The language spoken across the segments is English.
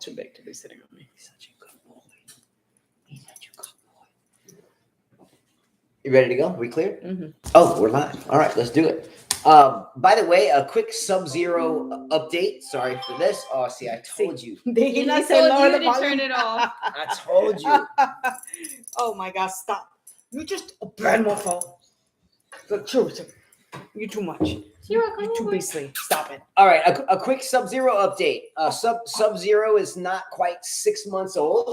too big to be sitting on me. He's such a good boy. He's such a good boy. You ready to go? We clear? Mm-hmm. Oh, we're live. All right, let's do it. By the way, a quick Sub-Zero update. Sorry for this. Oh, see, I told you. He I told you to turn it off. I told you. Oh my God! Stop! You just a bad mofo. The truth. You too much. Zero, come You too over. beastly. Stop it. All right, a quick Sub-Zero update. Sub-Zero is not quite 6 months old.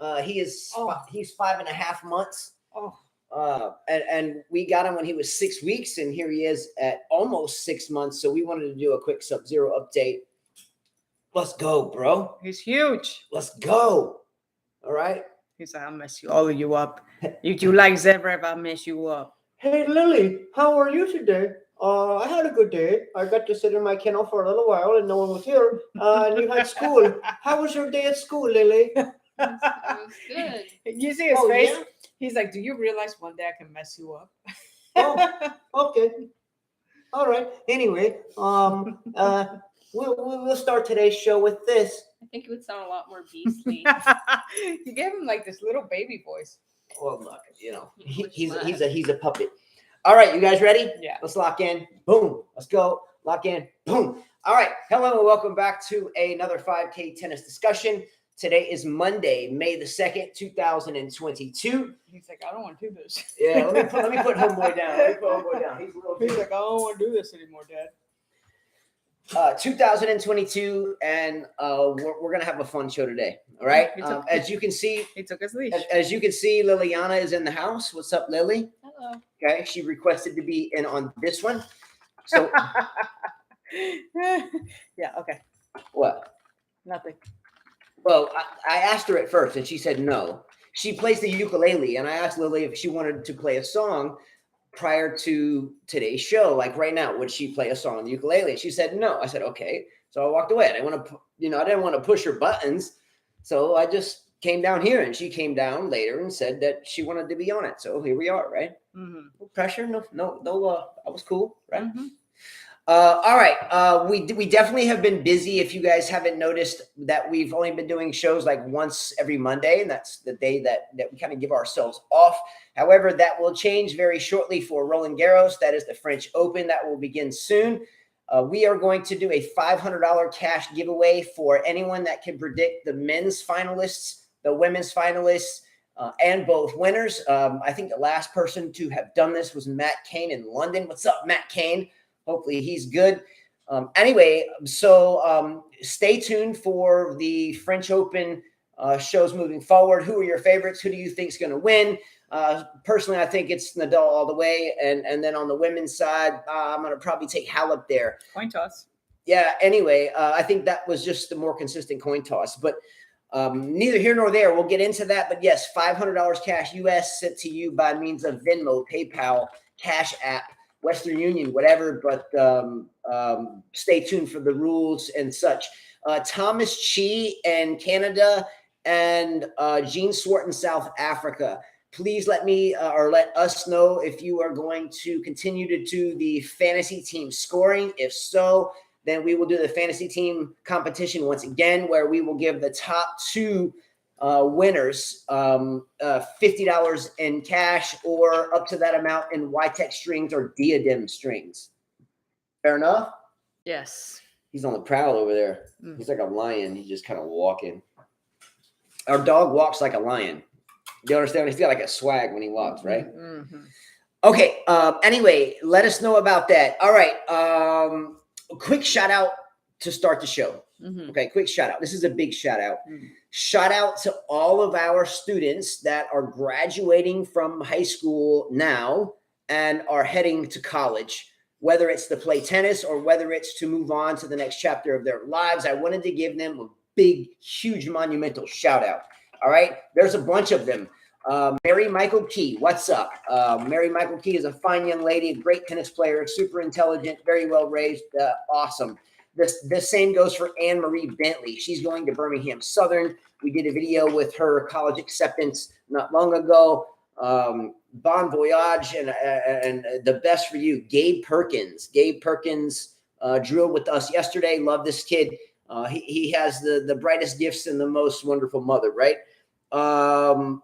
Oh, He's 5.5 months. oh. And we got him when he was 6 weeks, and here he is at almost 6 months. So we wanted to do a quick Sub-Zero update. Let's go, bro. He's huge. Let's go. All right. He's like, I'll mess all of you up. If you like Zverev, I'll mess you up. Hey, Lily, how are you today? I had a good day. I got to sit in my kennel for a little while, and no one was here. And you had school. How was your day at school, Lily? It was good. You see his Oh, face? yeah? He's like, do you realize one day I can mess you up? Oh, okay. All right. Anyway, we'll start today's show with this. I think it would sound a lot more beastly. You gave him like this little baby voice. Well, look, you know, Which he's a puppet. All right, you guys ready? Yeah. Let's lock in. Boom. Let's go. Lock in. Boom. All right. Hello and welcome back to another 5K tennis discussion. Today is Monday, May the 2nd, 2022. He's like, I don't want to do this. Yeah, let me put homeboy down. Let me put homeboy down. He's a little He's bit. like, I don't want to do this anymore, Dad. 2022, and we're gonna have a fun show today. All right. As you can see, He took his leash. as you can see, Liliana is in the house. What's up, Lily? Hello. Okay, she requested to be in on this one. So Yeah, okay. what? Nothing. Well, I asked her at first, and she said no. She plays the ukulele, and I asked Lily if she wanted to play a song prior to today's show. Like right now, would she play a song on the ukulele? She said no. I said okay. So I walked away. I didn't want to, I didn't want to push her buttons. So I just came down here, and she came down later and said that she wanted to be on it. So here we are, right? Mm-hmm. No pressure, no. I was cool, right? Mm-hmm. All right. We definitely have been busy. If you guys haven't noticed that we've only been doing shows like once every Monday, and that's the day that we kind of give ourselves off. However, that will change very shortly for Roland Garros. That is the French Open that will begin soon. We are going to do a $500 cash giveaway for anyone that can predict the men's finalists, the women's finalists, and both winners. I think the last person to have done this was Matt Kane in London. What's up, Matt Kane? Hopefully he's good. Anyway, so stay tuned for the French Open shows moving forward. Who are your favorites? Who do you think is going to win? Personally, I think it's Nadal all the way. And then on the women's side, I'm going to probably take Halep there. Coin toss. Yeah, anyway, I think that was just the more consistent coin toss. But neither here nor there. We'll get into that. But yes, $500 cash US sent to you by means of Venmo, PayPal, Cash App, Western Union, whatever, but stay tuned for the rules and such. Thomas Chi in Canada and Gene Swart in South Africa. Please let me or let us know if you are going to continue to do the fantasy team scoring. If so, then we will do the fantasy team competition once again, where we will give the top two winners $50 in cash or up to that amount in YTech strings or diadem strings. Fair enough? Yes. He's on the prowl over there. He's like a lion. He's just kind of walking. Our dog walks like a lion. You understand? He's got like a swag when he walks, right? Mm-hmm. Okay. Anyway, let us know about that. All right. A quick shout out to start the show. Mm-hmm. Okay, quick shout out. This is a big shout out. Mm-hmm. Shout out to all of our students that are graduating from high school now and are heading to college, whether it's to play tennis or whether it's to move on to the next chapter of their lives. I wanted to give them a big, huge, monumental shout out. All right, there's a bunch of them. Mary Michael Key, what's up? Mary Michael Key is a fine young lady, a great tennis player, super intelligent, very well raised, awesome. This same goes for Anne Marie Bentley. She's going to Birmingham Southern. We did a video with her college acceptance not long ago. Bon voyage and the best for you, Gabe Perkins. Gabe Perkins drilled with us yesterday. Love this kid. He has the brightest gifts and the most wonderful mother, right? Our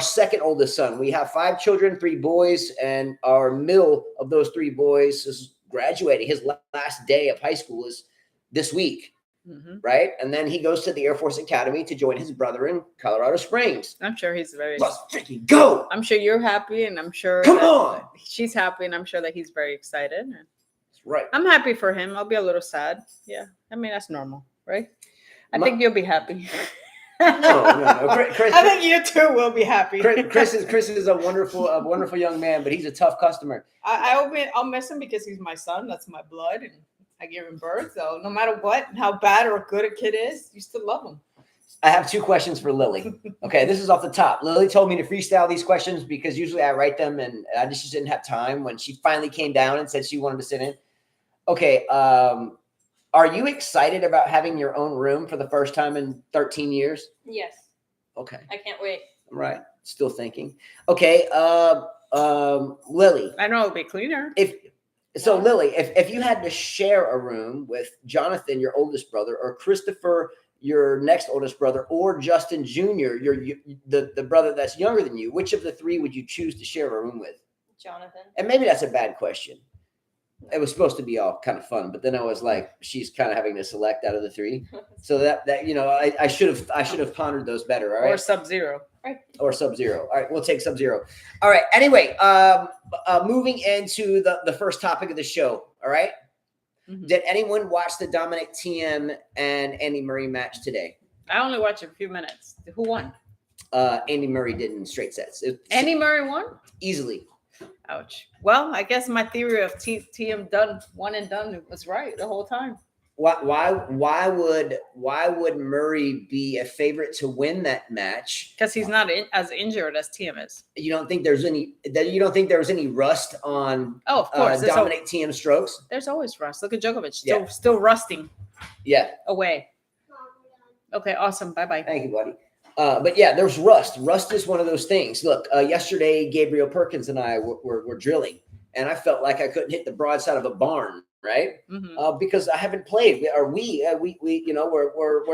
second oldest son. We have 5 children, 3 boys, and our middle of those 3 boys is graduating. His last day of high school is this week, right? And then he goes to the Air Force Academy to join his brother in Colorado Springs. I'm sure he's very. Let's freaking go! I'm sure you're happy, and I'm sure Come on! she's happy, and I'm sure that he's very excited. Right. I'm happy for him. I'll be a little sad. Yeah, I mean that's normal, right? I think you'll be happy. No. Chris, I think you too will be happy. Chris is a wonderful young man, but he's a tough customer. I'll miss him because he's my son. That's my blood, and I gave him birth. So no matter what, how bad or good a kid is, you still love him. I have 2 questions for Lily. Okay, this is off the top. Lily told me to freestyle these questions because usually I write them, and I just didn't have time. When she finally came down and said she wanted to sit in. Okay, are you excited about having your own room for the first time in 13 years? Yes. Okay. I can't wait. Right. Still thinking. Okay. Lily. I know it'll be cleaner. Lily, if you had to share a room with Jonathan, your oldest brother, or Christopher, your next oldest brother, or Justin Jr., the brother that's younger than you, which of the 3 would you choose to share a room with? Jonathan. And maybe that's a bad question. It was supposed to be all kind of fun, but then I was like, she's kind of having to select out of the 3. So that I should have pondered those better. All right. Or Sub-Zero. Right. Or Sub-Zero. All right, we'll take Sub-Zero. All right. Anyway, moving into the first topic of the show. All right. Mm-hmm. Did anyone watch the Dominic Thiem and Andy Murray match today? I only watched a few minutes. Who won? Andy Murray did in straight sets. Andy Murray won? Easily. Ouch. Well, I guess my theory of Thiem done one and done was right the whole time. Why would Murray be a favorite to win that match? Because he's not as injured as Thiem is. You don't think there was any rust on? Oh, of course. Dominic Thiem strokes. There's always rust. Look at Djokovic, still rusting. Yeah. Away. Okay. Awesome. Bye. Thank you, buddy. But yeah, there's rust. Rust is one of those things. Look, yesterday Gabriel Perkins and I were drilling, and I felt like I couldn't hit the broadside of a barn, right? Mm-hmm. Because I haven't played. We're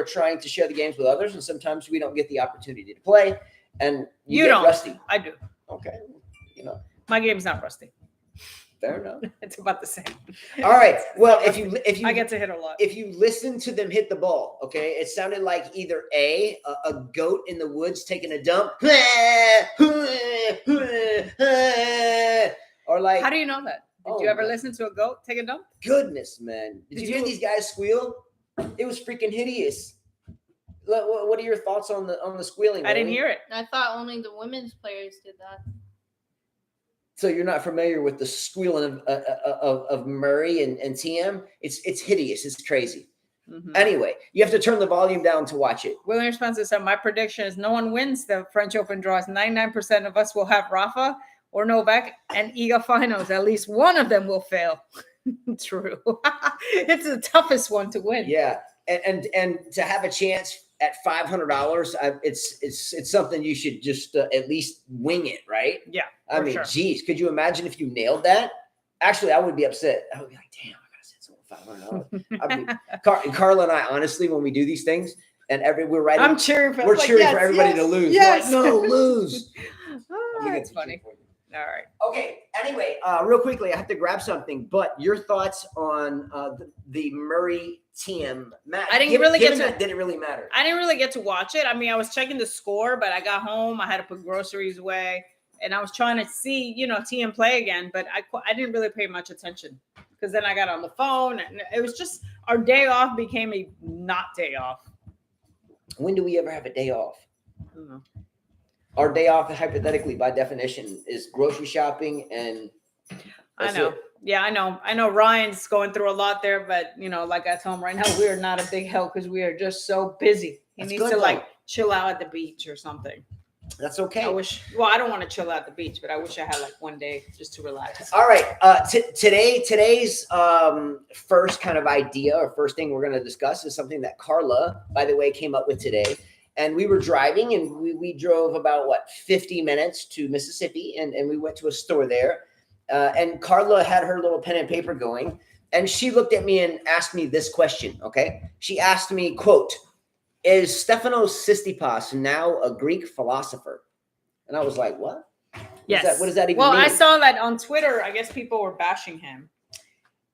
trying to share the games with others, and sometimes we don't get the opportunity to play, and you get don't. Rusty. I do. Okay, my game's not rusty. Fair enough. It's about the same. All right. Well, if you I get to hit a lot. If you listen to them hit the ball, okay, it sounded like either a goat in the woods taking a dump, or like. How do you know that? Did you ever listen to a goat take a dump? Goodness, man! Did you hear these guys squeal? It was freaking hideous. What are your thoughts on the squealing? I didn't hear it. I thought only the women's players did that. So you're not familiar with the squealing of Murray and Thiem? It's hideous. It's crazy. Mm-hmm. Anyway, you have to turn the volume down to watch it. William Spencer said, my prediction is no one wins the French Open draws. 99% of us will have Rafa or Novak and Iga finals. At least one of them will fail. True. It's the toughest one to win. Yeah. And to have a chance at $500, it's something you should just at least wing it, right? Yeah. I mean, geez, could you imagine if you nailed that? Actually, I would be upset. I would be like, damn, I gotta send someone $500. Carla and I, honestly, when we do these things, and we're writing, I'm cheering for. We're cheering for everybody to lose. Yes. Like, no, lose. That's funny. All right. Okay. Anyway, real quickly, I have to grab something. But your thoughts on the Murray Thiem match? I didn't really get to. That didn't really matter. I didn't really get to watch it. I mean, I was checking the score, but I got home. I had to put groceries away, and I was trying to see, Thiem play again. But I didn't really pay much attention because then I got on the phone, and it was just our day off became a not day off. When do we ever have a day off? I don't know. Our day off, hypothetically, by definition, is grocery shopping, and I know. It. Yeah, I know. I know Ryan's going through a lot there, but like I told him right now, we are not a big help because we are just so busy. He needs to chill out at the beach or something. That's okay. I don't want to chill out at the beach, but I wish I had one day just to relax. All right. Today's first kind of idea or first thing we're going to discuss is something that Carla, by the way, came up with today. And we were driving, and we drove about 50 minutes to Mississippi, and we went to a store there. And Carla had her little pen and paper going, And she looked at me and asked me this question, okay? She asked me, quote, "Is Stefanos Tsitsipas now a Greek philosopher?" And I was like, what? Yes. What does that even well, mean? I saw that on Twitter. I guess people were bashing him.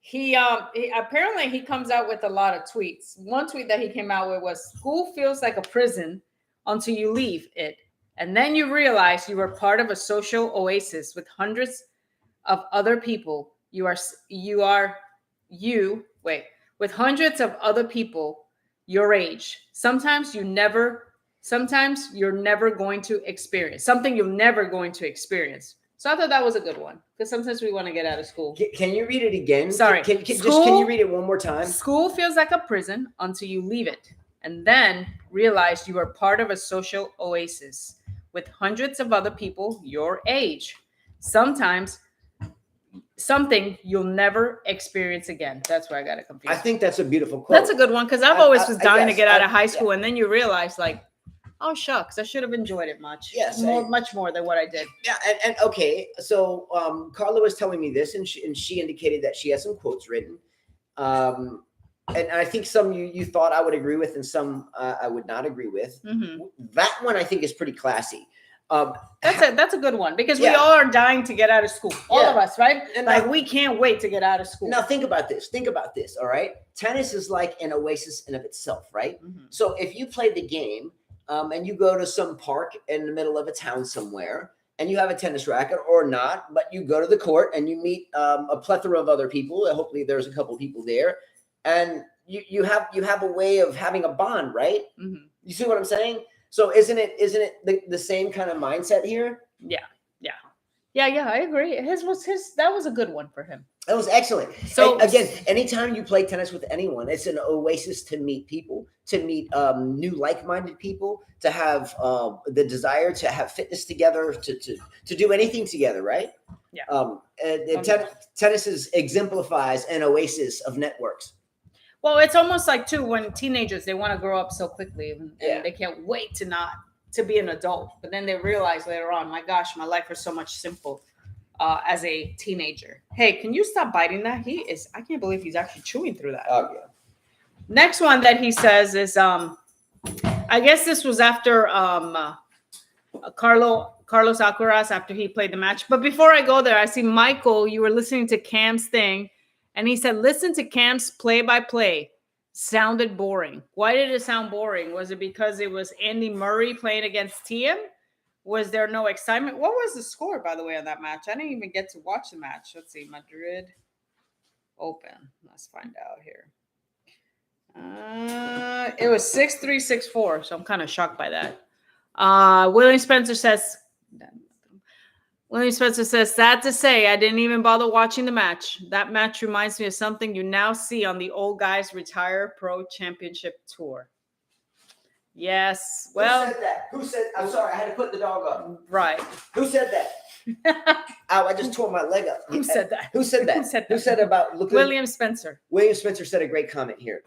He apparently he comes out with a lot of tweets. One tweet that he came out with was, "School feels like a prison until you leave it. And then you realize you were part of a social oasis with hundreds of other people. With hundreds of other people your age. Sometimes you're never going to experience something you're never going to experience." So I thought that was a good one because sometimes we want to get out of school. Can you read it again? Sorry. Can you read it one more time? School feels like a prison until you leave it and then realize you are part of a social oasis with hundreds of other people your age. Sometimes something you'll never experience again. That's where I got it confused. I think that's a beautiful quote. That's a good one because I've always was dying to get out of high school, yeah. and then you realize, like, oh shucks, I should have enjoyed it much. Yes, much more than what I did. Yeah, and okay, so Carla was telling me this, and she indicated that she has some quotes written, and I think some you thought I would agree with, and some I would not agree with. Mm-hmm. That one I think is pretty classy. That's a good one because we all are dying to get out of school. All of us, right? And like we can't wait to get out of school. Now think about this. All right, tennis is like an oasis in of itself, right? Mm-hmm. So if you play the game, and you go to some park in the middle of a town somewhere, and you have a tennis racket or not, but you go to the court and you meet a plethora of other people. And hopefully, there's a couple people there, and you have a way of having a bond, right? Mm-hmm. You see what I'm saying? So isn't it the same kind of mindset here? Yeah. I agree. That was a good one for him. That was excellent. So and again, anytime you play tennis with anyone, it's an oasis to meet people, to meet new like-minded people, to have the desire to have fitness together, to do anything together, right? Yeah. Tennis exemplifies an oasis of networks. Well, it's almost like too when teenagers they want to grow up so quickly and they can't wait to be an adult, but then they realize later on, my gosh, my life was so much simple as a teenager. Hey, can you stop biting that? I can't believe he's actually chewing through that. Oh yeah. Next one that he says is I guess this was after Carlos Alcaraz after he played the match. But before I go there, I see Michael, you were listening to Cam's thing. And he said, listen to Cam's play-by-play. Sounded boring. Why did it sound boring? Was it because it was Andy Murray playing against Thiem? Was there no excitement? What was the score, by the way, on that match? I didn't even get to watch the match. Let's see. Madrid Open. Let's find out here. It was 6-3, 6-4. So I'm kind of shocked by that. William Spencer says, sad to say, I didn't even bother watching the match. That match reminds me of something you now see on the Old Guys Retire Pro Championship Tour. Yes. Well. Who said that? Who said? I'm sorry, I had to put the dog up. Right. Who said that? Ow, I just tore my leg up. Who said that? Who said that? Who said about looking? William Spencer. William Spencer said a great comment here.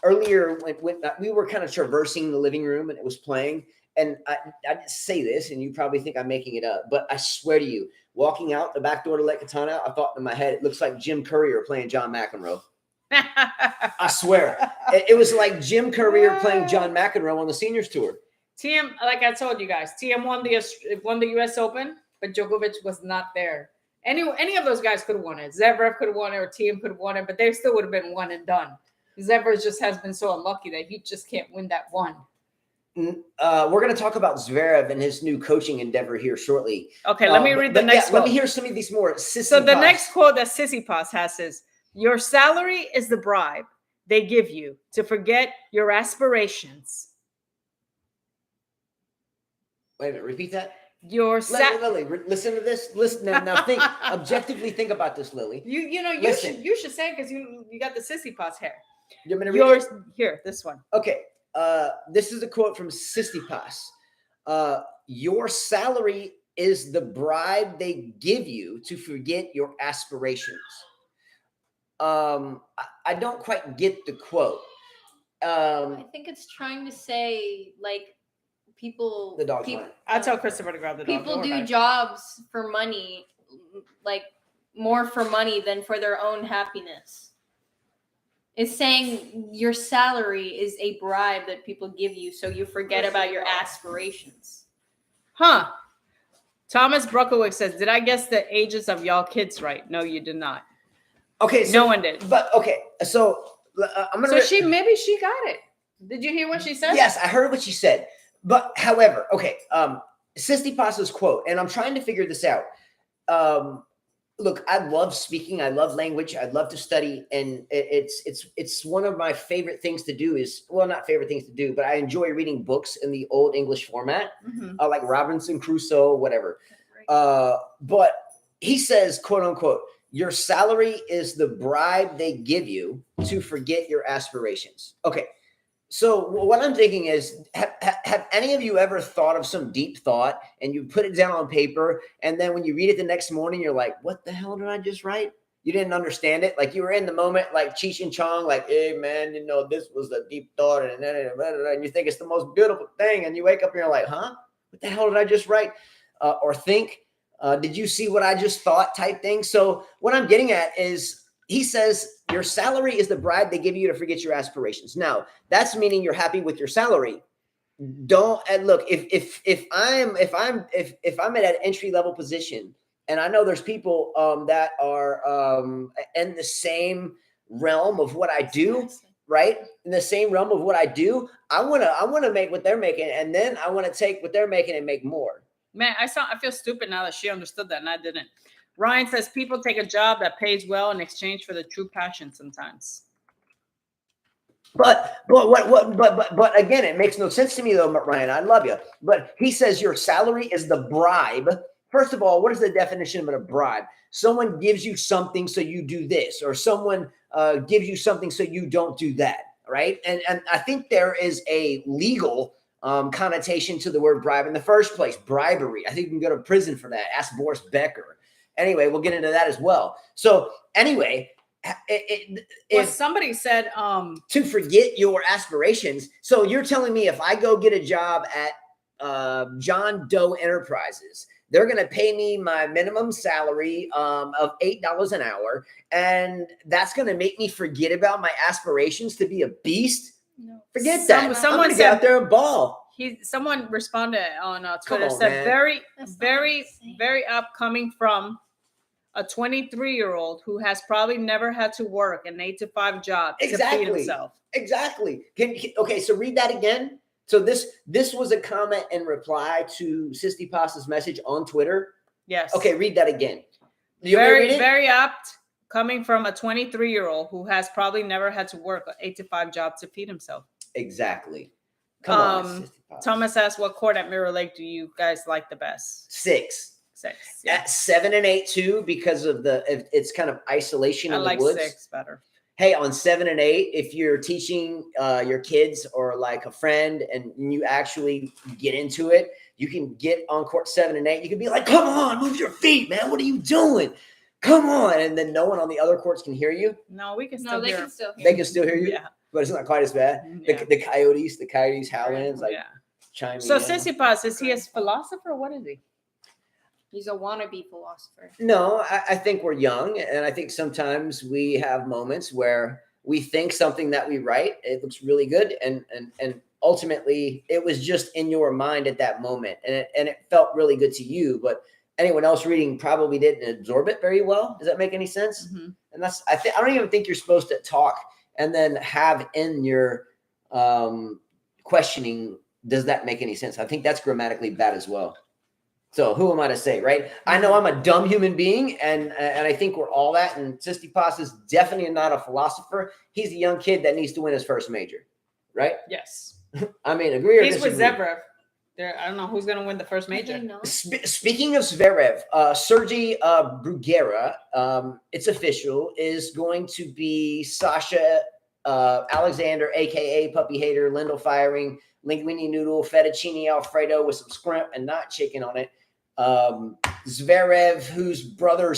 Earlier, when we were kind of traversing the living room and it was playing, and I didn't say this, and you probably think I'm making it up, but I swear to you, walking out the back door to let Katana, I thought in my head, it looks like Jim Courier playing John McEnroe. I swear. It was like Jim Courier playing John McEnroe on the seniors tour. Thiem, like I told you guys, Thiem won the U.S. Open, but Djokovic was not there. Any of those guys could have won it. Zverev could have won it, or Thiem could have won it, but they still would have been one and done. Zverev just has been so unlucky that he just can't win that one. We're going to talk about Zverev and his new coaching endeavor here shortly. Okay, let me read the next quote. Let me hear some of these more. So the next quote that Tsitsipas has is, your salary is the bribe they give you to forget your aspirations. Wait a minute, repeat that. Lily, listen to this. Listen now. Think objectively. Think about this, Lily. You should say it because you got the Tsitsipas hair. You want me to read it? Here, this one. Okay. This is a quote from Tsitsipas. Your salary is the bribe they give you to forget your aspirations. I don't quite get the quote. I think it's trying to say, like, people. The dog's people, fine. I'll tell Christopher to grab the dog. People do jobs for money, like more for money than for their own happiness. It's saying your salary is a bribe that people give you so you forget about your aspirations. Huh. Thomas Brockowick says, did I guess the ages of y'all kids right? No, you did not. Okay, so No one did. But okay, so I'm gonna. So maybe she got it. Did you hear what she said? Yes, I heard what she said. But however, okay, Tsitsipas' quote, and I'm trying to figure this out. Look, I love speaking. I love language. I love to study, and it's one of my favorite things to do. Not favorite things to do, but I enjoy reading books in the old English format, like Robinson Crusoe, whatever. But he says, quote unquote, your salary is the bribe they give you to forget your aspirations. Okay. So what I'm thinking is, have any of you ever thought of some deep thought and you put it down on paper, and then when you read it the next morning, you're like, what the hell did I just write? You didn't understand it. Like you were in the moment, like Cheech and Chong, like, hey man, this was a deep thought, and you think it's the most beautiful thing, and you wake up and you're like, huh? What the hell did I just write? Or think, did you see what I just thought type thing? So what I'm getting at is, he says your salary is the bribe they give you to forget your aspirations. Now, that's meaning you're happy with your salary. Don't, and look, if I'm at an entry level position, and I know there's people that are in the same realm of what I do, right? In the same realm of what I do, I wanna make what they're making, and then I want to take what they're making and make more. Man, I feel stupid now that she understood that and I didn't. Ryan says people take a job that pays well in exchange for the true passion sometimes. But again, it makes no sense to me though, Ryan. I love you, but he says your salary is the bribe. First of all, what is the definition of a bribe? Someone gives you something so you do this, or someone gives you something so you don't do that, right? And I think there is a legal connotation to the word bribe in the first place. Bribery. I think you can go to prison for that. Ask Boris Becker. Anyway, we'll get into that as well. So anyway, if somebody said to forget your aspirations. So you're telling me if I go get a job at John Doe Enterprises, they're going to pay me my minimum salary of $8 an hour, and that's going to make me forget about my aspirations to be a beast? No. Forget that. Someone said get out there and ball. Someone responded on Twitter, said very upcoming from a 23-year-old who has probably never had to work an 8 to 5 job to feed himself. Exactly. Okay, so read that again. So this was a comment in reply to Tsitsipas' message on Twitter. Yes. Okay, read that again. Very apt coming from a 23-year-old who has probably never had to work an 8 to 5 job to feed himself. Exactly. Come on. Thomas asked, what court at Mirror Lake do you guys like the best? 6. Yeah. At 7 and 8 too, because of it's kind of isolation in the woods. I like 6 better. Hey, on 7 and 8, if you're teaching your kids or like a friend and you actually get into it, you can get on court 7 and 8. You can be like, come on, move your feet, man. What are you doing? Come on. And then no one on the other courts can hear you. No, we can still hear. They can still hear you? Yeah. But it's not quite as bad. Yeah. The coyotes howling, like chiming in. So Tsitsipas, is he a philosopher? What is he? He's a wannabe philosopher. No, I think we're young, and I think sometimes we have moments where we think something that we write, it looks really good, and ultimately it was just in your mind at that moment, and it felt really good to you, but anyone else reading probably didn't absorb it very well. Does that make any sense? Mm-hmm. And I don't even think you're supposed to talk and then have in your questioning, does that make any sense? I think that's grammatically bad as well. So who am I to say, right? I know I'm a dumb human being, and I think we're all that. And Tsitsipas is definitely not a philosopher. He's a young kid that needs to win his first major, right? Yes. I mean, agree or He's disagree? with Zverev. I don't know who's going to win the first major. Speaking of Zverev, Sergey Bruguera, it's official, is going to be Sasha Alexander, a.k.a. Puppy Hater, Lindell Firing, linguine noodle, fettuccine Alfredo with some scrimp and not chicken on it. Zverev, whose brother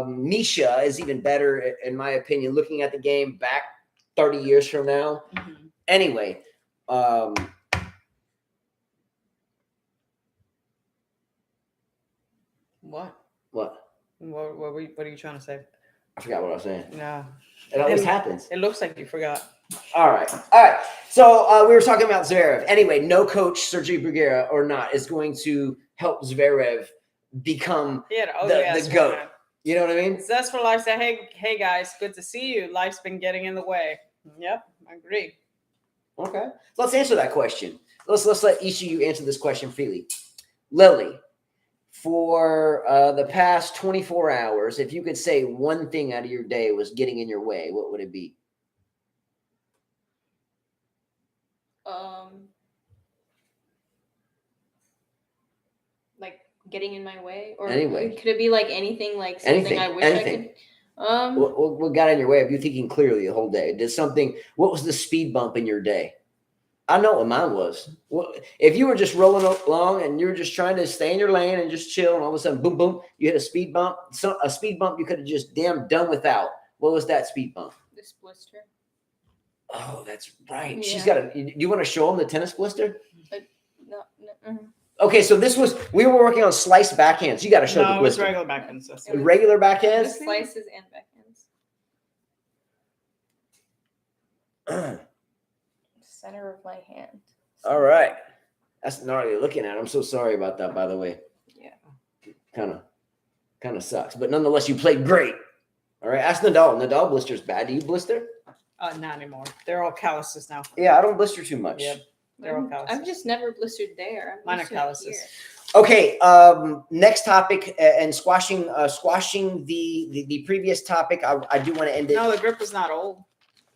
Misha is even better, in my opinion, looking at the game back 30 years from now. Mm-hmm. Anyway, What? What? What are you trying to say? I forgot what I was saying. No. It always happens. It looks like you forgot. All right. So we were talking about Zverev. Anyway, no coach, Sergio Bruguera or not, is going to help Zverev become the GOAT. Man. You know what I mean? Zest for Life said, hey guys, good to see you. Life's been getting in the way. Yep, I agree. Okay. So let's answer that question. Let's let each of you answer this question freely. Lily, for the past 24 hours, if you could say one thing out of your day was getting in your way, what would it be? Like getting in my way, or Anyway. could it be like anything, like something I wish I could? What got in your way of you thinking clearly the whole day? What was the speed bump in your day? I know what mine was. If you were just rolling along and you were just trying to stay in your lane and just chill, and all of a sudden, boom, boom, you hit a speed bump. A speed bump you could have just damn done without. What was that speed bump? This blister. Oh, that's right. Yeah. She's got do you want to show them the tennis blister? No. Okay, so we were working on sliced backhands. You got to show the blister. No, it's regular backhands. Regular backhands? Slices and backhands. Center of my hand. All right. That's gnarly looking at. I'm so sorry about that, by the way. Yeah. Kind of sucks. But nonetheless, you played great. All right. Ask Nadal. Nadal blisters bad. Do you blister? Not anymore. They're all calluses now. Yeah, I don't blister too much. Yep. They're all calluses. I've just never blistered there. Mine are calluses. Okay. Next topic, and squashing the previous topic. I do want to end it. No, the grip was not old.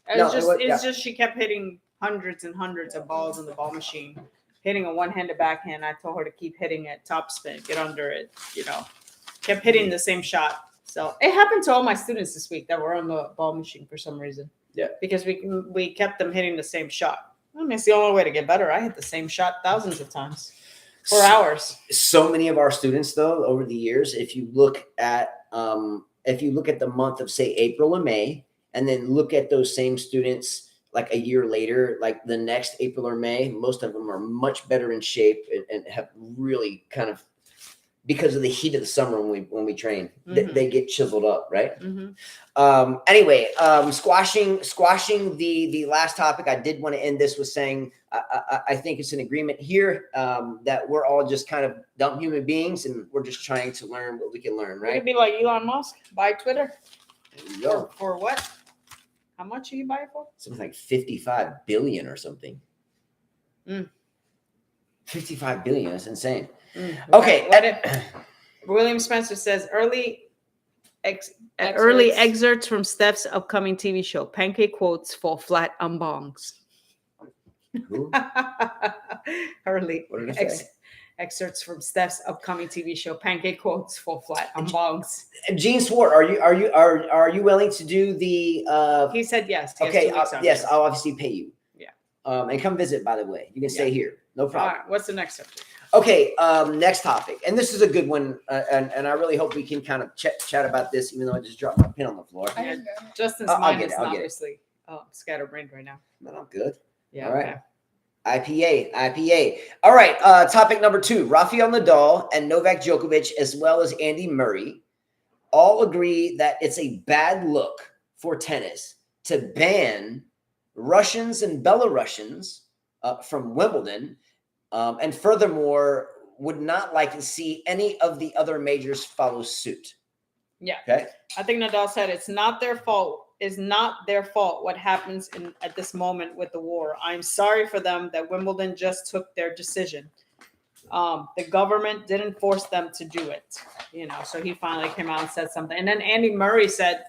It's just she kept hitting hundreds and hundreds of balls in the ball machine, hitting a one-handed backhand. I told her to keep hitting it, top spin, get under it, kept hitting the same shot. So it happened to all my students this week that were on the ball machine for some reason. Yeah. Because we kept them hitting the same shot. I mean, it's the only way to get better. I hit the same shot thousands of times for hours. So many of our students, though, over the years, if you look at the month of, say, April or May, and then look at those same students like a year later, like the next April or May, most of them are much better in shape and have really kind of, because of the heat of the summer when we train, they get chiseled up, right? Mm-hmm. Anyway, squashing the last topic, I did want to end this with saying I think it's an agreement here that we're all just kind of dumb human beings, and we're just trying to learn what we can learn, right? You could be like Elon Musk, buy Twitter. There you go. For what? How much are you buying for? Something like 55 billion or something. 55 billion. That's insane. Okay. William Spencer says early excerpts from Steph's upcoming TV show. Pancake quotes fall flat on bongs. Early What did it say? Excerpts from Steph's upcoming TV show. Pancake quotes fall flat on bongs. Gene Swart, are you willing to do the? He said yes. Okay. Yes, I'll obviously pay you. Yeah. And come visit. By the way, you can stay here. No problem. All right. What's the next subject? Okay. Next topic, and this is a good one, and I really hope we can kind of chat about this, even though I just dropped my pen on the floor. Yeah, Justin's I'll mind get is it, I'll get it. obviously scatterbrained right now. But I'm good. Yeah. All right. Okay. IPA. All right. Topic number 2, Rafael Nadal and Novak Djokovic, as well as Andy Murray, all agree that it's a bad look for tennis to ban Russians and Belarusians from Wimbledon. And furthermore, would not like to see any of the other majors follow suit. Yeah. Okay. I think Nadal said it's not their fault. Is not their fault what happens at this moment with the war. I'm sorry for them that Wimbledon just took their decision. The government didn't force them to do it, so he finally came out and said something. And then Andy Murray said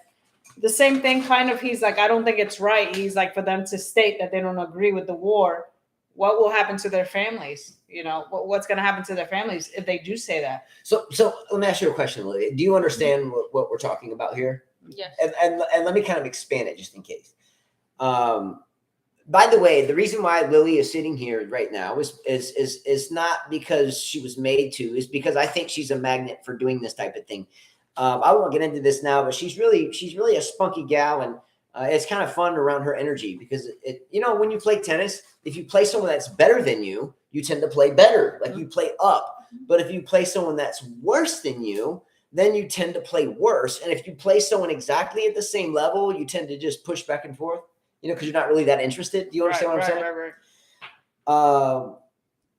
the same thing, kind of. He's like, I don't think it's right. He's like, for them to state that they don't agree with the war, what will happen to their families? What's going to happen to their families if they do say that? So let me ask you a question, Lily. Do you understand what we're talking about here? Yes. And let me kind of expand it just in case. By the way, the reason why Lily is sitting here right now is not because she was made to, is because I think she's a magnet for doing this type of thing. I won't get into this now, but she's really a spunky gal, and it's kind of fun around her energy because when you play tennis, if you play someone that's better than you, you tend to play better, like you play up. But if you play someone that's worse than you, then you tend to play worse. And if you play someone exactly at the same level, you tend to just push back and forth, because you're not really that interested. Do you understand what I'm saying? Right.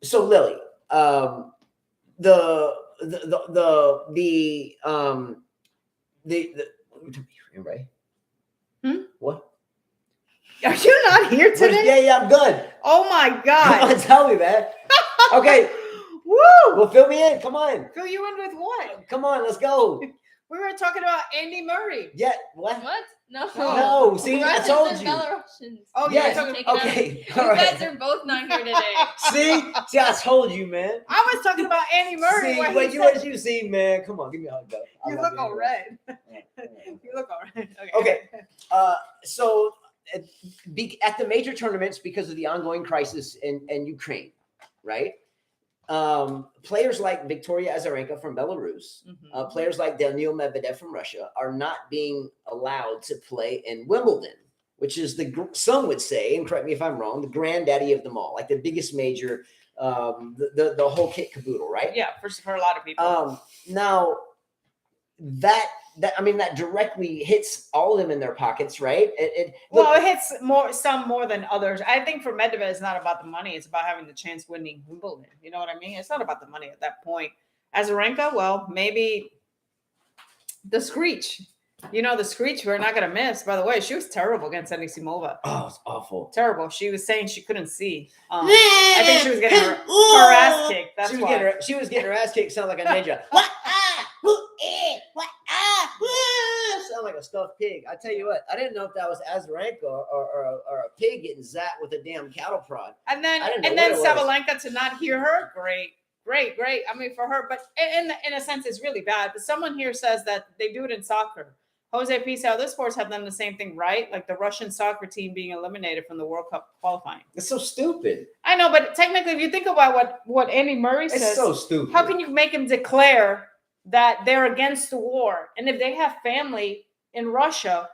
So Lily, the right? What? Are you not here today? Yeah, I'm good. Oh my Come God. on, tell me, man. Okay. Woo! Well, fill me in. Come on. Fill you in with what? Come on, let's go. We were talking about Andy Murray. Yeah, what? What? No. No, see, I Russians told and you. Belarusians. Oh, Yeah, you're talking. okay. You All right. guys are both not here today. See, I told you, man. I was talking about Andy Murray. See, where what he you said, what you see, man. Come on, give me a hug, though. I you love look all anyway. red. Yeah. You look all red. Okay. So at the major tournaments, because of the ongoing crisis in Ukraine, right? Players like Victoria Azarenka from Belarus, players like Daniil Medvedev from Russia are not being allowed to play in Wimbledon, which is some would say, and correct me if I'm wrong, the granddaddy of them all, like the biggest major, the whole kit caboodle, right? Yeah, for a lot of people. Now that directly hits all of them in their pockets, right? It hits some more than others. I think for Medvedev, it's not about the money; it's about having the chance winning Wimbledon. You know what I mean? It's not about the money at that point. Azarenka, well, maybe the screech. The screech we're not going to miss. By the way, she was terrible against Anisimova. Oh, it's awful. Terrible. She was saying she couldn't see. I think she was getting her ass kicked. That's why. She was getting her ass kicked. Sound like a ninja. Sound like a stuffed pig. I tell you what, I didn't know if that was Azarenka or a pig getting zapped with a damn cattle prod. And then Sabalenka, to not hear her, great. I mean, for her, but in a sense, it's really bad. But someone here says that they do it in soccer. Jose Pisa, other sports have done the same thing, right? Like the Russian soccer team being eliminated from the World Cup qualifying. It's so stupid. I know, but technically, if you think about what Andy Murray says, it's so stupid. How can you make him declare that they're against the war? And if they have family in Russia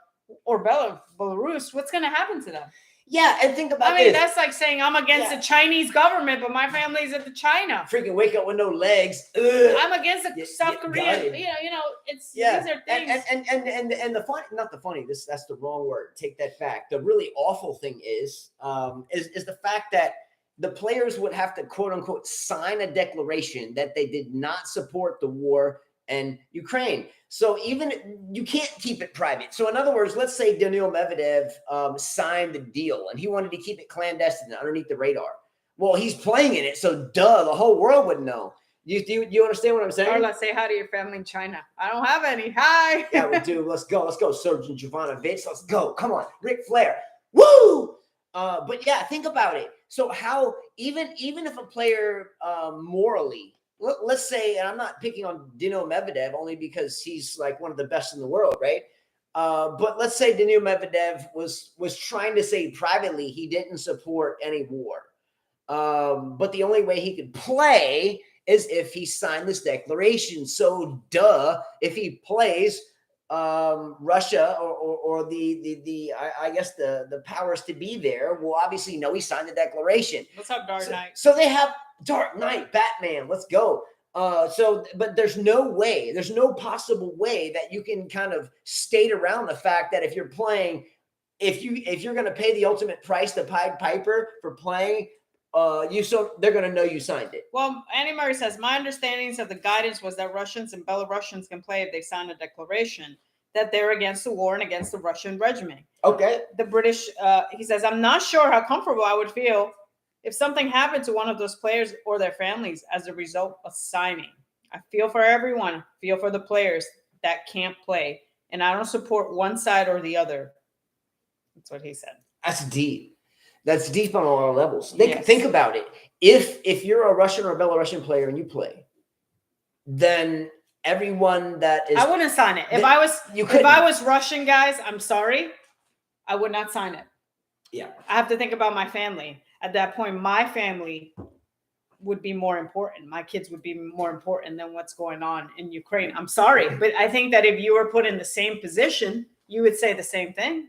or Belarus, what's going to happen to them? Yeah, and think about this. That's like saying I'm against the Chinese government, but my family's at the China. Freaking wake up with no legs. Ugh. I'm against the South Korean. These are things. And the funny, not the funny. That's the wrong word. Take that back. The really awful thing is the fact that the players would have to quote unquote sign a declaration that they did not support the war in Ukraine. So even you can't keep it private. So in other words, let's say Daniil Medvedev signed the deal and he wanted to keep it clandestine underneath the radar. Well, he's playing in it, so the whole world would know. You understand what I'm saying? Or let's say hi to your family in China. I don't have any. Hi. Yeah, we do. Let's go, Sergeant Jovanovic. Let's go. Come on, Ric Flair. Woo! But yeah, think about it. So how even if a player morally, let's say, and I'm not picking on Daniil Medvedev only because he's like one of the best in the world, right? But let's say Daniil Medvedev was trying to say privately he didn't support any war. But the only way he could play is if he signed this declaration. So if he plays Russia or I guess the powers to be there will obviously know he signed the declaration. What's up, Dark Knight? So they have Dark Knight, Batman. Let's go. But there's no possible way that you can kind of skate around the fact that if you're playing, if you're going to pay the ultimate price, the Pied Piper for playing, they're going to know you signed it. Well, Andy Murray says, my understandings of the guidance was that Russians and Belarusians can play if they sign a declaration that they're against the war and against the Russian regime. Okay. The British, he says, I'm not sure how comfortable I would feel if something happened to one of those players or their families as a result of signing. I feel for everyone, feel for the players that can't play, and I don't support one side or the other. That's what he said. That's deep. That's deep on a lot of levels. Think about it. If you're a Russian or a Belarusian player and you play, then everyone that is, I wouldn't sign it. If I was Russian, guys, I'm sorry, I would not sign it. Yeah. I have to think about my family. At that point, my family would be more important. My kids would be more important than what's going on in Ukraine. I'm sorry, but I think that if you were put in the same position, you would say the same thing.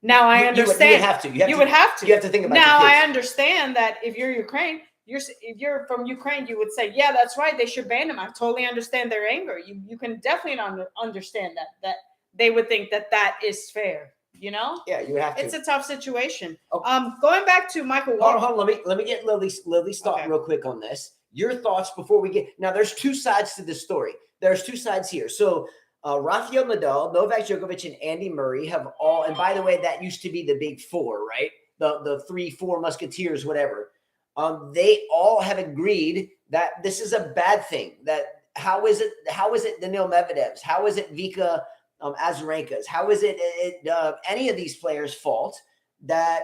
Now I understand. You would have to. You would have to think about. Now I understand that if you're Ukraine, if you're from Ukraine, you would say, yeah, that's right. They should ban him. I totally understand their anger. You can definitely understand that they would think that is fair. You know, Yeah, you would have to. it's a tough situation. Okay. Going back to Michael. Hold on. Let me get Lily's thought real quick on this. Your thoughts before we get now. There's two sides to this story. There's two sides here. So Rafael Nadal, Novak Djokovic, and Andy Murray have all. And by the way, that used to be the big four, right? The 3-4 musketeers, whatever. They all have agreed that this is a bad thing. That how is it Daniil Medvedev's? How is it Vika Azarenka's? How is it any of these players' fault that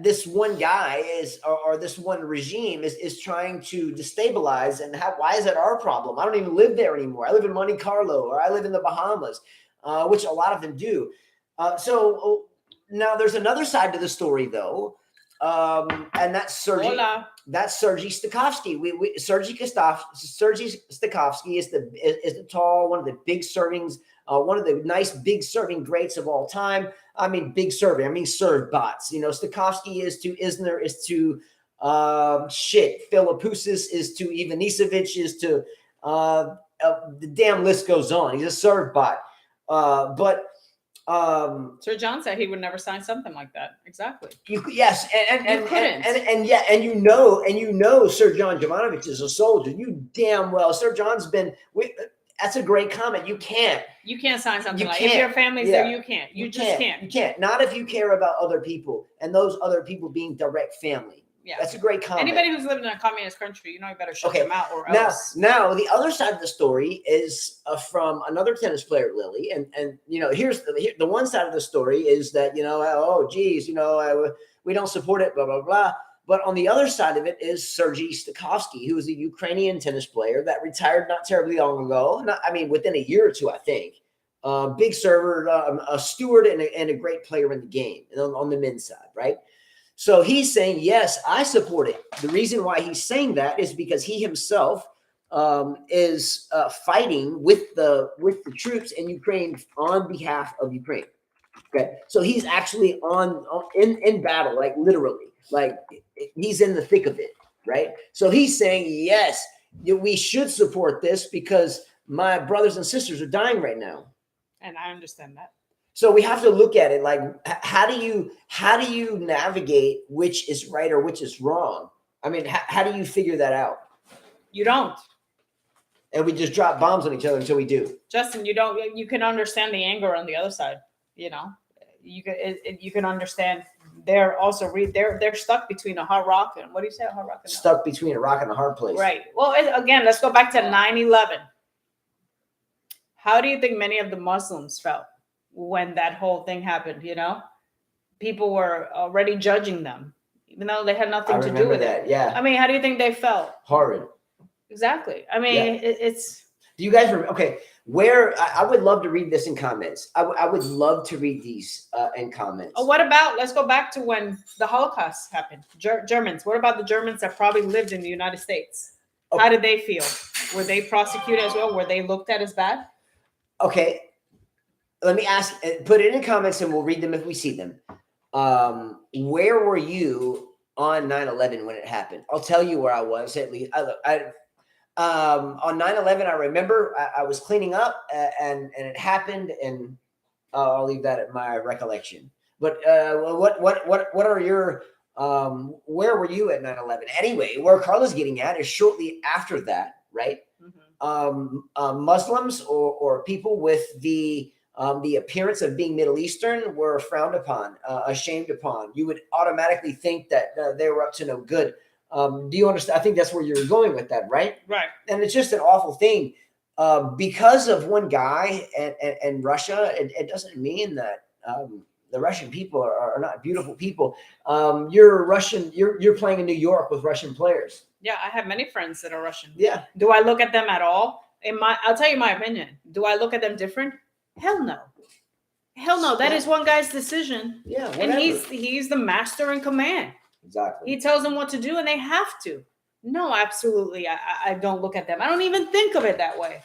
this one guy is or this one regime is trying to destabilize? And why is it our problem? I don't even live there anymore. I live in Monte Carlo or I live in the Bahamas, which a lot of them do. So now there's another side to the story, though. And that's Sergey Stakhovsky. Sergey Stakhovsky is the tall, one of the big servings, one of the nice big serving greats of all time. I mean, big serving. I mean, serve bots. You know, Stakhovsky is to Isner, is to Philippoussis, is to Ivanisevic, is to the damn list goes on. He's a serve bot. But Sir John said he would never sign something like that. Exactly. Yes, and you know, Sir John Jovanovic is a soldier. You damn well, Sir John's been. That's a great comment. You can't sign something like if your family's there. You can't. You just can't. You can't. Not if you care about other people and those other people being direct family. Yeah, that's a great comment. Anybody who's living in a communist country, you know, you better shut them out or else. Now the other side of the story is from another tennis player, Lily, and you know, here's the one side of the story is that, you know, oh geez, you know, we don't support it, blah blah blah. But on the other side of it is Sergey Stakhovsky, who is a Ukrainian tennis player that retired not terribly long ago. Within a year or two, I think. Big server, a steward, and a great player in the game, and on the men's side, right? So he's saying, yes, I support it. The reason why he's saying that is because he himself is fighting with the troops in Ukraine on behalf of Ukraine. Okay, so he's actually in battle, like literally, like he's in the thick of it, right? So he's saying, yes, we should support this because my brothers and sisters are dying right now, and I understand that. So we have to look at it like, how do you navigate which is right or which is wrong? I mean, how do you figure that out? You don't. And we just drop bombs on each other until we do. Justin, you don't. You can understand the anger on the other side. You know, you can understand. They're also they're stuck between a hard rock and what do you say? A hard rock. Stuck between a rock and a hard place. Right. Well, again, let's go back to 9/11. How do you think many of the Muslims felt when that whole thing happened? You know, people were already judging them, even though they had nothing to do with that. it. Yeah. I mean, how do you think they felt? Horrid. Exactly. I mean, it's. Do you guys remember? Okay, where I would love to read this in comments. I would love to read these in comments. Oh, what about? Let's go back to when the Holocaust happened. Germans. What about the Germans that probably lived in the United States? Okay. How did they feel? Were they prosecuted as well? Were they looked at as bad? Okay. Let me ask, put it in the comments and we'll read them if we see them. Where were you on 9/11 when it happened? I'll tell you where I was at least. On 9/11, I remember I was cleaning up and it happened, and I'll leave that at my recollection. But what are your where were you at 9/11? Anyway, where Carla's getting at is shortly after that, right? Mm-hmm. Muslims or people with the appearance of being Middle Eastern were frowned upon, ashamed upon. You would automatically think that they were up to no good. Do you understand? I think that's where you're going with that, right? Right. And it's just an awful thing. Because of one guy and Russia, it doesn't mean that the Russian people are not beautiful people. You're Russian. You're playing in New York with Russian players. Yeah, I have many friends that are Russian. Yeah. Do I look at them at all? I'll tell you my opinion. Do I look at them different? Hell no. Hell no. That is one guy's decision. Yeah. Whatever. And he's the master in command. Exactly. He tells them what to do and they have to. No, absolutely. I don't look at them. I don't even think of it that way.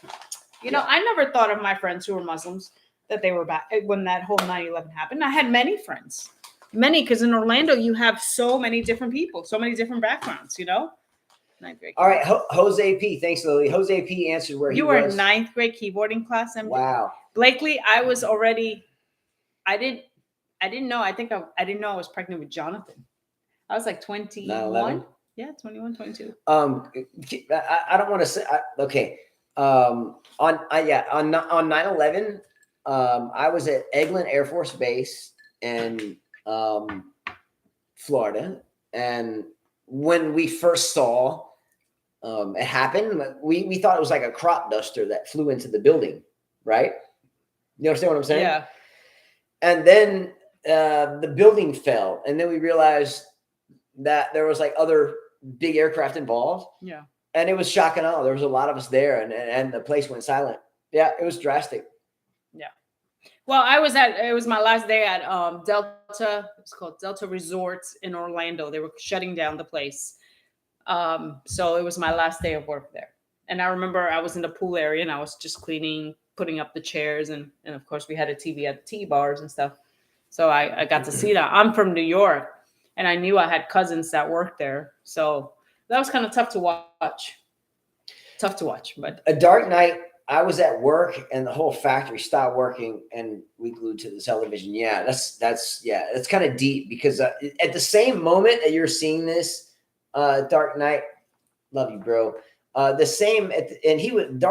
You know, I never thought of my friends who were Muslims that they were bad when that whole 9/11 happened. I had many friends Many, because in Orlando you have so many different people, so many different backgrounds. Ninth grade. All right, Jose P. Thanks, Lily. Jose P. answered where he You were was. in ninth grade keyboarding class, MJ? Wow. Blakely, I was already. I didn't know. I didn't know I was pregnant with Jonathan. I was like 21. 9/11? Yeah, 21, 22. I don't want to say. Okay. On 9/11, I was at Eglin Air Force Base in Florida, and when we first saw it happen, we thought it was like a crop duster that flew into the building, right? You understand what I'm saying? Yeah. And then the building fell, and then we realized that there was like other big aircraft involved. Yeah. And it was shock and awe. There was a lot of us there, and the place went silent. Yeah, it was drastic. Yeah. Well, it was my last day at Delta. It's called Delta Resorts in Orlando. They were shutting down the place. So it was my last day of work there. And I remember I was in the pool area and I was just cleaning, putting up the chairs. And of course we had a TV at the tea bars and stuff. So I got to see that. I'm from New York and I knew I had cousins that worked there. So that was kind of tough to watch. But A dark night, I was at work and the whole factory stopped working and we glued to the television. Yeah, that's kind of deep because at the same moment that you're seeing this, Dark Knight, love you, bro. Dark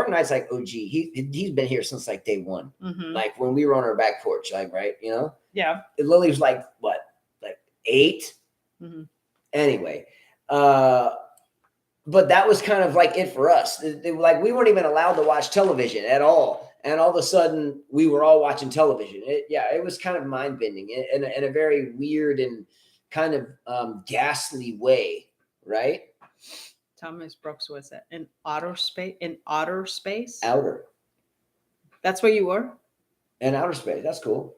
Knight's like OG. He's been here since like day one, like when we were on our back porch, like right, Yeah. Lily was like what, like 8. Anyway, but that was kind of like it for us. Like we weren't even allowed to watch television at all, and all of a sudden we were all watching television. It was kind of mind bending in a very weird and kind of ghastly way, right? Thomas Brooks was that in outer space? Outer. That's where you were? In outer space. That's cool.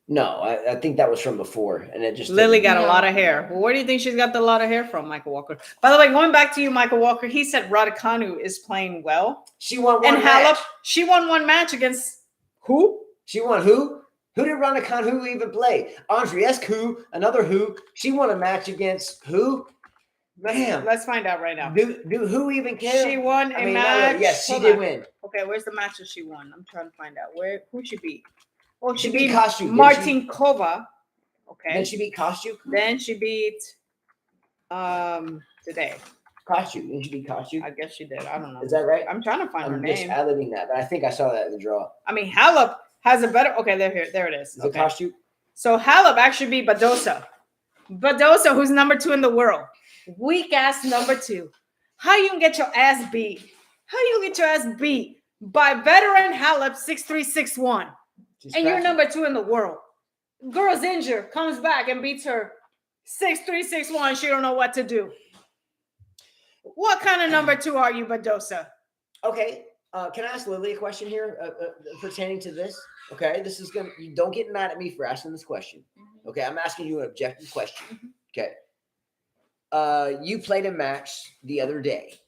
No, I think that was from before, and it just Lily got a lot of hair. Well, where do you think she's got the lot of hair from, Michael Walker? By the way, going back to you, Michael Walker, he said Raducanu is playing well. She won one and match. Halep, she won one match against who? She won who? Who did Raducanu even play? Andreescu, another who? She won a match against who? Man, let's find out right now. Do who even care? She won a match. Yes, she did win. Okay, where's the match that she won? I'm trying to find out who she beat. Well, she beat Kostyuk. Martinkova. Okay. Then she beat Kostyuk. Then she beat today. Kostyuk. Then she beat Kostyuk. I guess she did. I don't know. Is that right? I'm trying to find her name. I'm just editing that, but I think I saw that in the draw. I mean, Halep has a better. Okay, there it is. Is it Kostyuk? So Halep actually beat Badosa. Badosa, who's number 2 in the world. Weak ass number 2. How you gonna get your ass beat? How you gonna get your ass beat by veteran Halep 6'3", 6'1", and you're number 2 in the world? Girl's injured, comes back and beats her 6'3", 6'1". She don't know what to do. What kind of number 2 are you, Badosa? Okay, can I ask Lily a question here pertaining to this? Okay, this is gonna. You don't get mad at me for asking this question. Okay, I'm asking you an objective question. Okay. You played a match the other day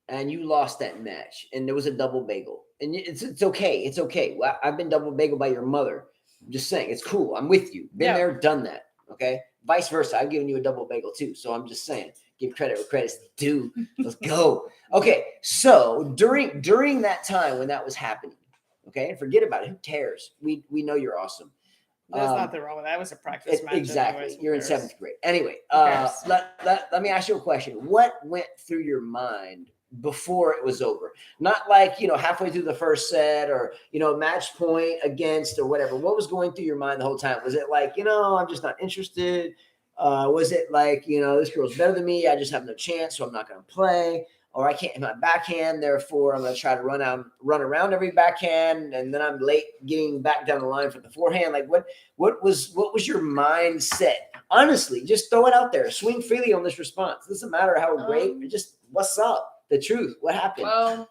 and you lost that match and there was a double bagel and it's okay. It's okay. Well, I've been double bagel by your mother. I'm just saying it's cool. I'm with you. Been there, done that. Okay. Vice versa. I've given you a double bagel too. So I'm just saying, give credit where credit's due. Let's go. Okay. So during that time when that was happening, okay, and forget about it. Who cares? We know you're awesome. There's nothing wrong with that. It was a practice match. Exactly. Anyways, you're in 7th grade. Anyway, let me ask you a question. What went through your mind before it was over? Not like, halfway through the first set or, match point against or whatever. What was going through your mind the whole time? Was it like, I'm just not interested? Was it like, this girl's better than me. I just have no chance, so I'm not going to play. Or I can't hit my backhand, therefore I'm going to try to run around every backhand, and then I'm late getting back down the line for the forehand. Like what was your mindset? Honestly, just throw it out there. Swing freely on this response. It doesn't matter how great. Just what's up? The truth. What happened? Well,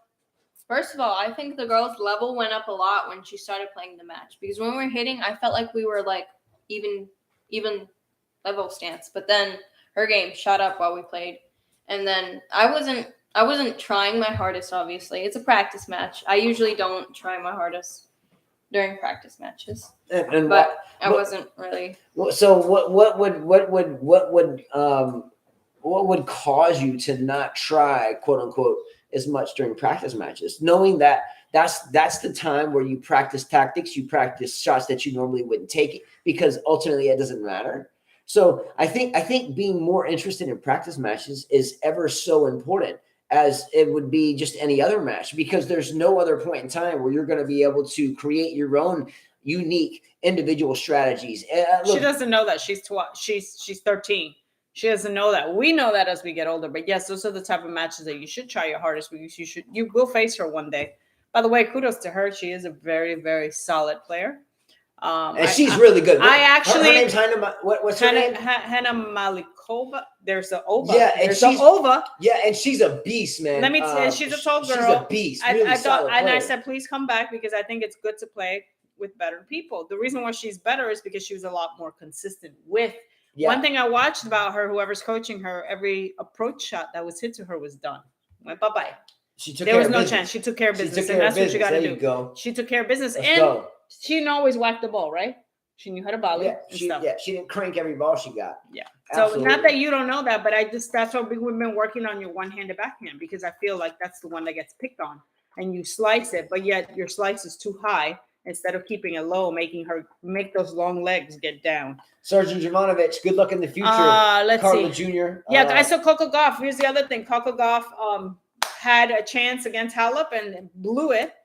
first of all, I think the girl's level went up a lot when she started playing the match because when we were hitting, I felt like we were like even level stance. But then her game shot up while we played, and then I wasn't trying my hardest, obviously. It's a practice match. I usually don't try my hardest during practice matches. And I wasn't really. So what would cause you to not try, quote unquote, as much during practice matches, knowing that that's the time where you practice tactics, you practice shots that you normally wouldn't take, because ultimately it doesn't matter. So I think being more interested in practice matches is ever so important, as it would be just any other match, because there's no other point in time where you're going to be able to create your own unique individual strategies. She doesn't know that she's 13. She doesn't know that. We know that as we get older. But yes, those are the type of matches that you should try your hardest, because you will face her one day. By the way, kudos to her. She is a very, very solid player. And she's really good. I actually, her name's Hannah. What's her name? Hannah Malikova. There's the Ova. Yeah, and there's the Ova. Yeah, and she's a beast, man. Let me tell you, she's a tall girl. She's a beast. Really I thought, solid and I player. said, please come back, because I think it's good to play with better people. The reason why she's better is because she was a lot more consistent with. Yeah. One thing I watched about her, whoever's coaching her, every approach shot that was hit to her was done. Went bye-bye. There was no chance. She took care of business, and that's what you got to do. Go. She took care of business, and she didn't always whack the ball, right? She knew how to volley. Yeah, she didn't crank every ball she got. Yeah. Absolutely. So not that you don't know that, but that's what we've been working on, your one-handed backhand, because I feel like that's the one that gets picked on, and you slice it, but yet your slice is too high. Instead of keeping it low, making her make those long legs get down. Sergeant Jovanovic, good luck in the future. Let's Carla see. Jr. Yeah, I saw Coco Gauff. Here's the other thing. Coco Gauff had a chance against Halep and blew it.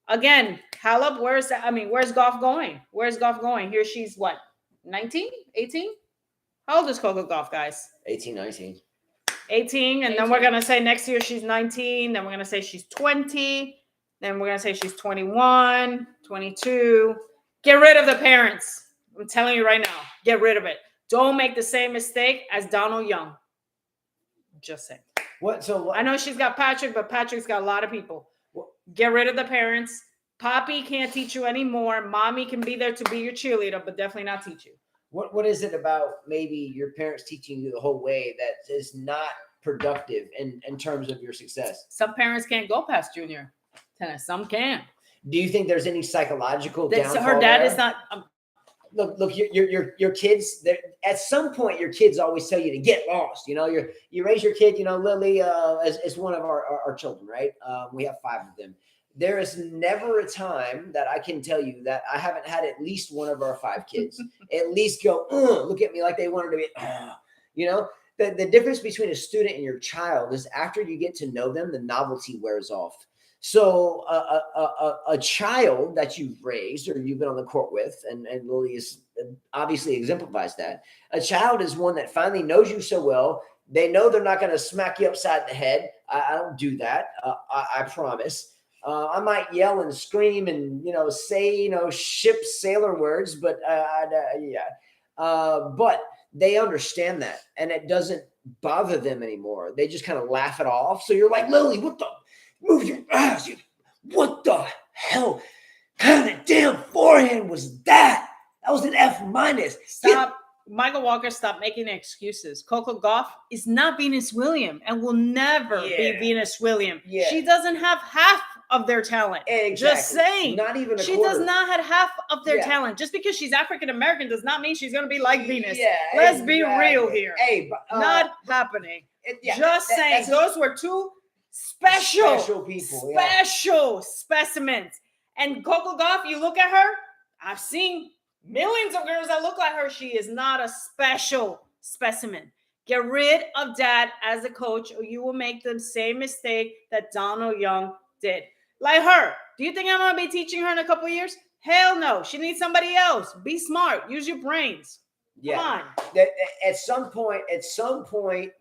Again, Halep, where's Gauff going? Where's Gauff going? Here she's what, 19, 18? How old is Coco Gauff, guys? 18, 19. 18, and 18. Then we're going to say next year she's 19. Then we're going to say she's 20. Then we're going to say she's 21, 22. Get rid of the parents. I'm telling you right now. Get rid of it. Don't make the same mistake as Donald Young. Just saying. I know she's got Patrick, but Patrick's got a lot of people. Get rid of the parents. Poppy can't teach you anymore. Mommy can be there to be your cheerleader, but definitely not teach you. What is it about maybe your parents teaching you the whole way that is not productive in terms of your success? Some parents can't go past junior tennis. Some can. Do you think there's any psychological downfall her dad there? Is not. Look. Your kids. At some point, your kids always tell you to get lost. You know, you raise your kid. You know, Lily is one of our children, right? We have 5 of them. There is never a time that I can tell you that I haven't had at least one of our 5 kids at least go, look at me like they wanted to be, you know. The difference between a student and your child is after you get to know them, the novelty wears off. So a child that you've raised or you've been on the court with, and Lily is obviously exemplifies that. A child is one that finally knows you so well. They know they're not going to smack you upside the head. I don't do that. I promise. I might yell and scream and, say, ship sailor words, but but they understand that, and it doesn't bother them anymore. They just kind of laugh it off. So you're like, Lily, what the? Move your ass. What the hell kind of damn forehand was that? That was an F-. Stop. Michael Walker, stop making excuses. Coco Gauff is not Venus Williams and will never be Venus Williams. Yeah. She doesn't have half of their talent. Exactly. Just saying. Not even a She quarter. does not have half of their talent. Just because she's African-American does not mean she's going to be like Venus. Yeah, let's be real here. Hey, not happening. Just saying. Those were 2 special people, special specimens. And Coco Gauff, you look at her, I've seen millions of girls that look like her. She is not a special specimen. Get rid of that as a coach, or you will make the same mistake that Donald Young did. Like her. Do you think I'm going to be teaching her in a couple of years? Hell no. She needs somebody else. Be smart. Use your brains. Come on. At some point,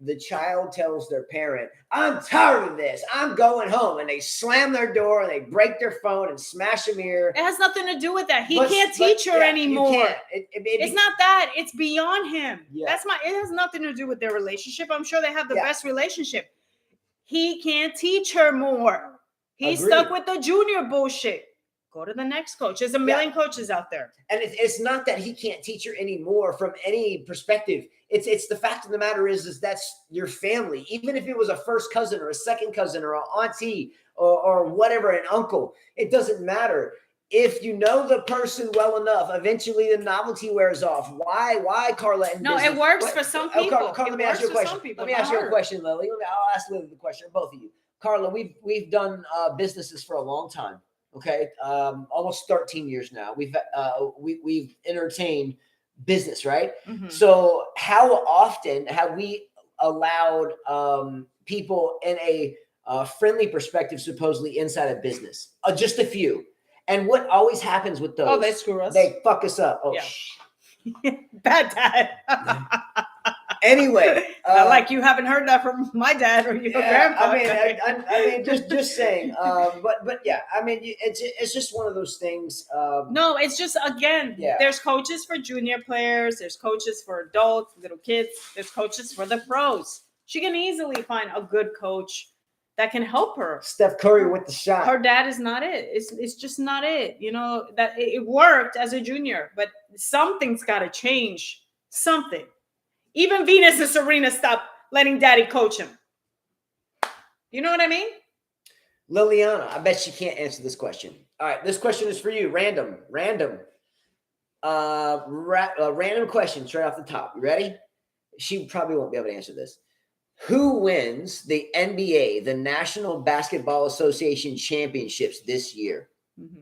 the child tells their parent, I'm tired of this. I'm going home. And they slam their door and they break their phone and smash a mirror. It has nothing to do with that. He can't teach her anymore. It's not that. It's beyond him. Yeah. It has nothing to do with their relationship. I'm sure they have the best relationship. He can't teach her more. He's stuck with the junior bullshit. Go to the next coach. There's a million coaches out there. And it's not that he can't teach her anymore from any perspective. It's the fact of the matter is that's your family. Even if it was a first cousin or a second cousin or an auntie or whatever, an uncle, it doesn't matter. if you know the person well enough, eventually the novelty wears off. Why, Carla? And No, business? it works for some Oh, people. Carla, It let me ask you a works for question. some people, Let me not ask you a her. question, Lily. I'll ask Lily the question, both of you. Carla, we've done businesses for a long time. Okay, almost 13 years now. We've entertained business, right? Mhm. So how often have we allowed people in a friendly perspective, supposedly inside of business? Just a few. And what always happens with those? Oh, they screw us. They fuck us up. Oh, Yeah. Bad dad. Anyway, Not like you haven't heard that from my dad or your grandpa. I mean, just saying. But yeah, I mean, it's just one of those things. No, it's just, again, Yeah. there's coaches for junior players, there's coaches for adults, little kids, there's coaches for the pros. She can easily find a good coach that can help her. Steph Curry with the shot. Her dad is not it. It's just not it. You know, that it worked as a junior, but something's got to change. Something. Even Venus and Serena stopped letting daddy coach him. You know what I mean? Liliana, I bet she can't answer this question. All right, this question is for you. Random question straight off the top. You ready? She probably won't be able to answer this. Who wins the NBA, the National Basketball Association championships this year? Mm-hmm.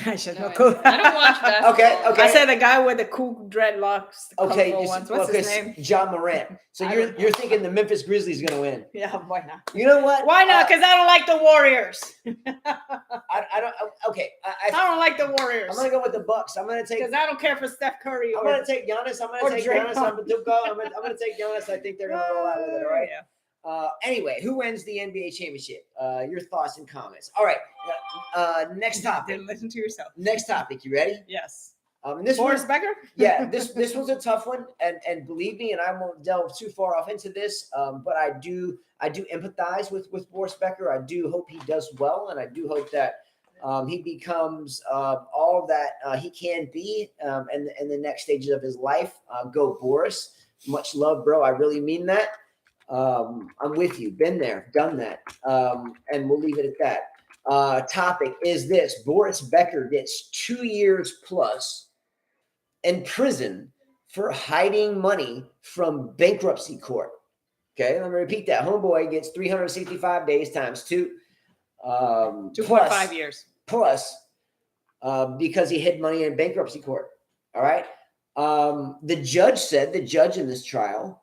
I should know. I don't watch basketball. Okay. I said the guy with the cool dreadlocks. The Okay, colorful ones. What's his name? John Morant. So you're thinking the Memphis Grizzlies going to win? Yeah, why not? You know what? Why not? Because I don't like the Warriors. I don't. Okay, I don't like the Warriors. I'm gonna go with the Bucks. I'm gonna take because I don't care for Steph Curry. I'm gonna take Giannis. I'm gonna take Giannis. I'm gonna take Giannis. I think they're gonna roll out with it. All right. Yeah. Anyway, who wins the NBA championship? Your thoughts and comments. All right. Next topic. Listen to yourself. Next topic. You ready? Yes. And this Boris one, Becker. Yeah. This one's a tough one, and believe me, and I won't delve too far off into this. But I do empathize with Boris Becker. I do hope he does well, and I do hope that he becomes all that he can be in the next stages of his life. Go Boris. Much love, bro. I really mean that. I'm with you. Been there, done that. And we'll leave it at that. Topic is this. Boris Becker gets 2 years plus in prison for hiding money from bankruptcy court. Okay, let me repeat that. Homeboy gets 365 days times 2. 2.5 years. Plus, because he hid money in bankruptcy court. All right. The judge in this trial,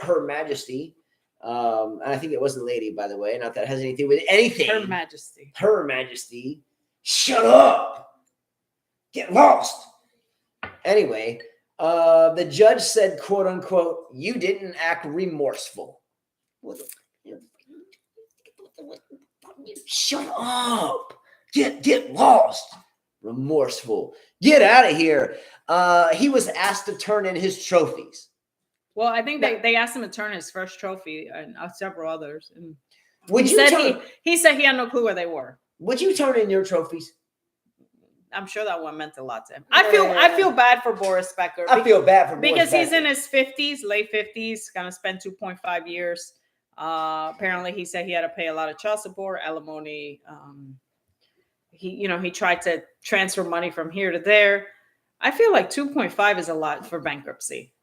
Her Majesty, and I think it was the lady, by the way, not that it has anything with anything. Her Majesty, shut up, get lost. Anyway, the judge said, quote unquote, you didn't act remorseful. Shut up, get lost. Remorseful, get out of here. He was asked to turn in his trophies. Well, I think they asked him to turn his first trophy and several others. And he said he had no clue where they were. Would you turn in your trophies? I'm sure that one meant a lot to him. I feel bad for Boris Becker. I feel bad for Boris because Becker. He's in his 50s, late 50s, gonna spend 2.5 years. Apparently, he said he had to pay a lot of child support, alimony. He tried to transfer money from here to there. I feel like 2.5 is a lot for bankruptcy.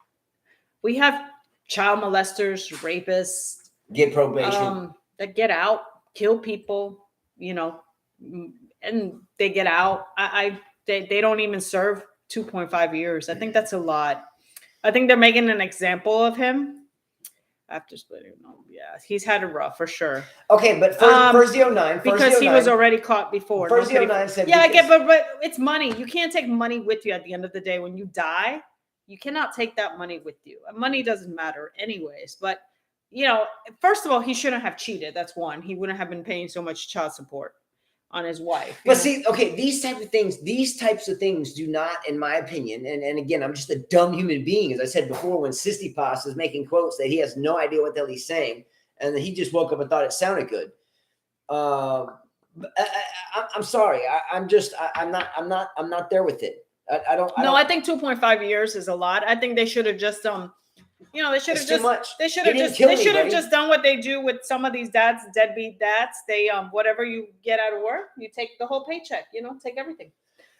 We have child molesters, rapists, get probation, that get out, kill people, and they get out. They don't even serve 2.5 years. I think that's a lot. I think they're making an example of him after splitting. Yeah, he's had it rough for sure. Okay, but first the 09. Because he was already caught before. First the 09 said. Yeah, I get, but it's money. You can't take money with you at the end of the day. When you die, you cannot take that money with you. Money doesn't matter anyways. But, first of all, he shouldn't have cheated. That's one. He wouldn't have been paying so much child support on his wife. But see, okay, these types of things do not, in my opinion, and again, I'm just a dumb human being, as I said before, when Tsitsipas is making quotes that he has no idea what the hell he's saying, and then he just woke up and thought it sounded good. I'm sorry. I'm not there with it. I don't. I think 2.5 years is a lot. I think they should have just You know, they should It's have too much. just. They should He have didn't just. kill They should have anybody. just done what they do with some of these dads, deadbeat dads. They whatever you get out of work, you take the whole paycheck. You know, take everything.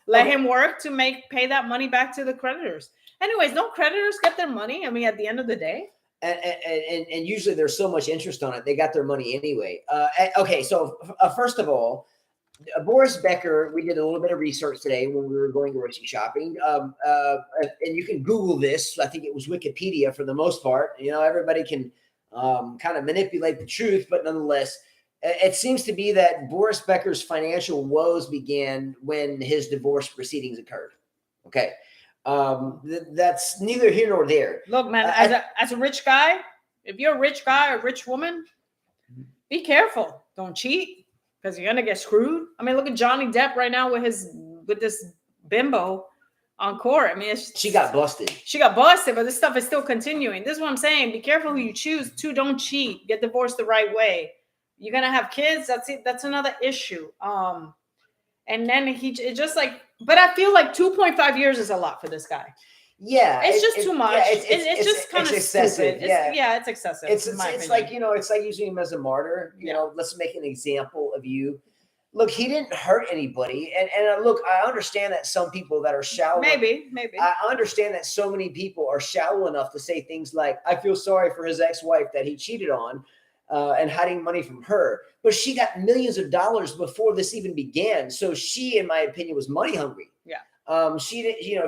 Let him work to pay that money back to the creditors. Anyways, don't creditors get their money? I mean, at the end of the day. And usually there's so much interest on it, they got their money anyway. Okay, so first of all, Boris Becker, we did a little bit of research today when we were going grocery shopping. And you can Google this. I think it was Wikipedia for the most part. You know, everybody can kind of manipulate the truth, but nonetheless, it seems to be that Boris Becker's financial woes began when his divorce proceedings occurred. Okay. That's neither here nor there. Look, man, as a rich guy, if you're a rich guy or rich woman, be careful. Don't cheat because you're gonna get screwed. I mean, look at Johnny Depp right now with this bimbo on court. I mean, she got busted. She got busted, but this stuff is still continuing. This is what I'm saying. Be careful who you choose. Two, don't cheat. Get divorced the right way. You're gonna have kids. That's it. That's another issue. And then it just like, but I feel like 2.5 years is a lot for this guy. Yeah, it's just too much. Yeah, it's just kind of excessive. Stupid. It's excessive. It's like, you know, it's like using him as a martyr. You know, let's make an example of you. Look, he didn't hurt anybody, and look, I understand that some people that are shallow. Maybe. I understand that so many people are shallow enough to say things like, "I feel sorry for his ex-wife that he cheated on." And hiding money from her, but she got millions of dollars before this even began. So she, in my opinion, was money hungry. Yeah. She did. You know,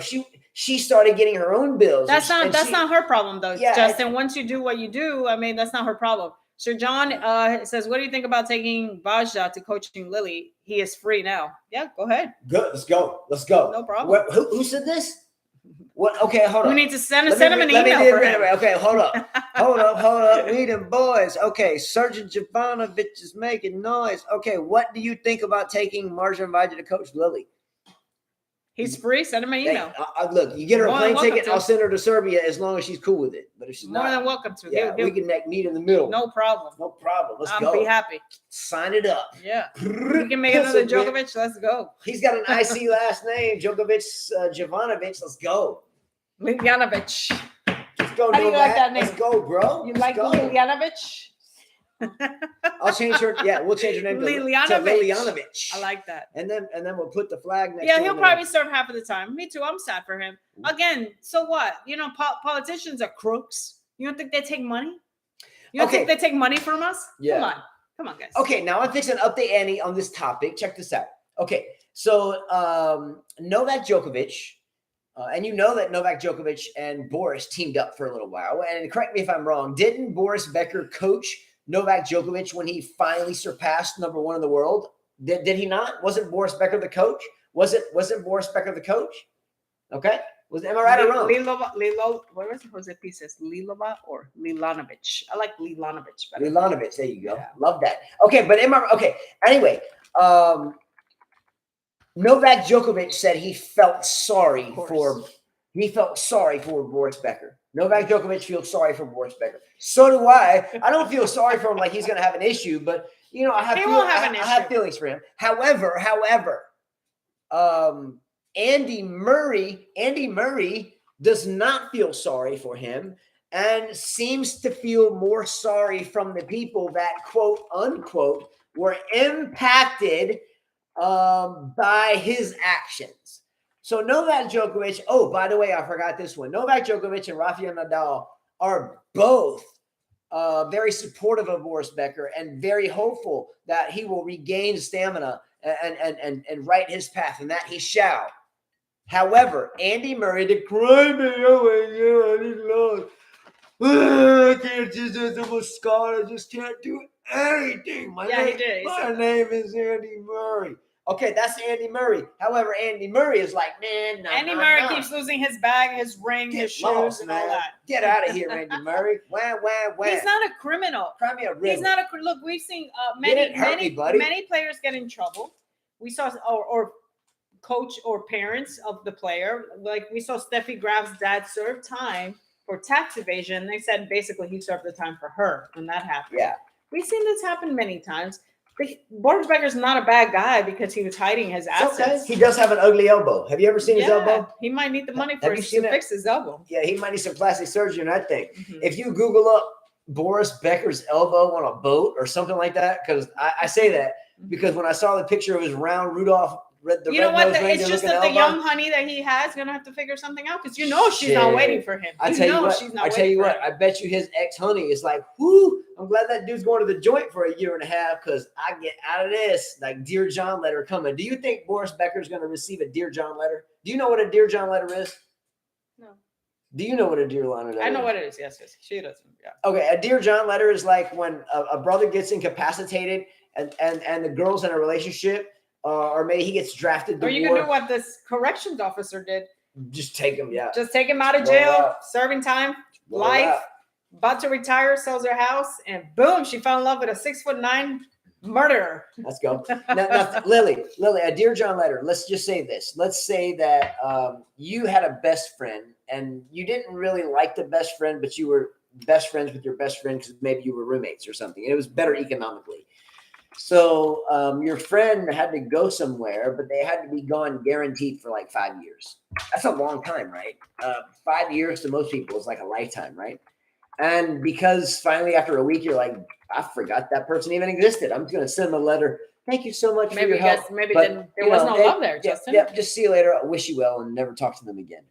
she started getting her own bills. That's not her problem though. Yeah, Justin. Once you do what you do, I mean, that's not her problem. Sir John says, "What do you think about taking Vajda to coaching Lily? He is free now." Yeah, go ahead. Good. Let's go. No problem. Who said this? What? Okay, hold on. We need to send him an email for him. Okay, hold up. hold up. We them boys. Okay, Sergeant Jovanovic is making noise. Okay, what do you think about taking Marjan Vajda to coach Lily? He's free. Send him an email. Look, you get her a plane ticket, I'll send her to Serbia as long as she's cool with it. But if she's more than welcome to. Yeah, we can meet in the middle. No problem. Let's go. I'll be happy. Sign it up. Yeah. We can make another Djokovic. Let's go. He's got an IC last name, Djokovic, Jovanovic. Let's go. Liljanovic. Let's go. How do you like that name? Let's go, bro. You like Liljanovic? I'll change her. Yeah, we'll change her name to Liljanovic. I like that. And then we'll put the flag next. Yeah, he'll probably serve half of the time. Me too. I'm sad for him. Again, so what? You know, politicians are crooks. You don't think they take money? You don't think they take money from us? Yeah. Come on, guys. Okay, now I'm fixing to update Annie on this topic. Check this out. Okay, so Novak Djokovic. And you know that Novak Djokovic and Boris teamed up for a little while. And correct me if I'm wrong. Didn't Boris Becker coach Novak Djokovic when he finally surpassed #1 in the world? Did he not? Wasn't Boris Becker the coach? Wasn't Boris Becker the coach? Okay. Am I right or wrong? What was it? Jose Pieces? Lilova or Lilanovic? I like Lilanovic better. Lilanovic. There you go. Yeah. Love that. Okay, but anyway, Novak Djokovic said he felt sorry for Boris Becker. Novak Djokovic feels sorry for Boris Becker. So do I. I don't feel sorry for him like he's going to have an issue, but you know, I have feelings for him. However, Andy Murray does not feel sorry for him and seems to feel more sorry from the people that quote unquote were impacted by his actions. So Novak Djokovic, oh, by the way, I forgot this one. Novak Djokovic and Rafael Nadal are both very supportive of Boris Becker and very hopeful that he will regain stamina and right his path, and that he shall. However, Andy Murray, the crybaby, I can't just, I'm a scar, I just can't do anything. My name is Andy Murray. Okay, that's Andy Murray. However, Andy Murray is like, man, Andy Murray keeps losing his bag, his ring, his shoes, and all that. Get out of here, Andy Murray. Wah. He's not a criminal. Cry me a river. He's not a look. We've seen many players get in trouble. We saw or coach or parents of the player, like we saw Steffi Graf's dad serve time for tax evasion. They said basically he served the time for her when that happened. Yeah, we've seen this happen many times. Boris Becker's not a bad guy because he was hiding his It's okay. assets. He does have an ugly elbow. Have you ever seen his elbow? He might need the money Have for you to seen it? fix his elbow. Yeah, he might need some plastic surgery on that thing. Mhm. If you Google up Boris Becker's elbow on a boat or something like that, because I say that because when I saw the picture of his round Rudolph, You know what? red-nosed It's just reindeer-looking that the elbow, young honey that he has gonna have to figure something out because she's not Shit. waiting for him. I tell you what, she's not I tell you waiting what, for I him. bet you his ex-honey is like, whoo, I'm glad that dude's going to the joint for a year and a half because I get out of this like Dear John letter coming. Do you think Boris Becker is going to receive a Dear John letter? Do you know what a Dear John letter is? No. Do you know what a Dear John letter is? I know what it is. Yes, she doesn't. Yeah. Okay, a Dear John letter is like when a brother gets incapacitated and the girl's in a relationship, or maybe he gets drafted to Or you war. can do what this corrections officer did. Just take him, yeah. Just take him out of Blow jail, out. serving time, Blow life, out. about to retire, sells her house, and boom, she fell in love with a 6'9" murderer. Let's go. now, Lily, a Dear John letter. Let's just say this. Let's say that you had a best friend and you didn't really like the best friend, but you were best friends with your best friend because maybe you were roommates or something. It was better economically. So your friend had to go somewhere, but they had to be gone guaranteed for like 5 years. That's a long time, right? 5 years to most people is like a lifetime, right? And because finally after a week, you're like, I forgot that person even existed. I'm just going to send them a letter. Thank you so much for your help. Maybe But, then there you was know, no love there, Justin. Yeah, just see you later. I wish you well and never talk to them again.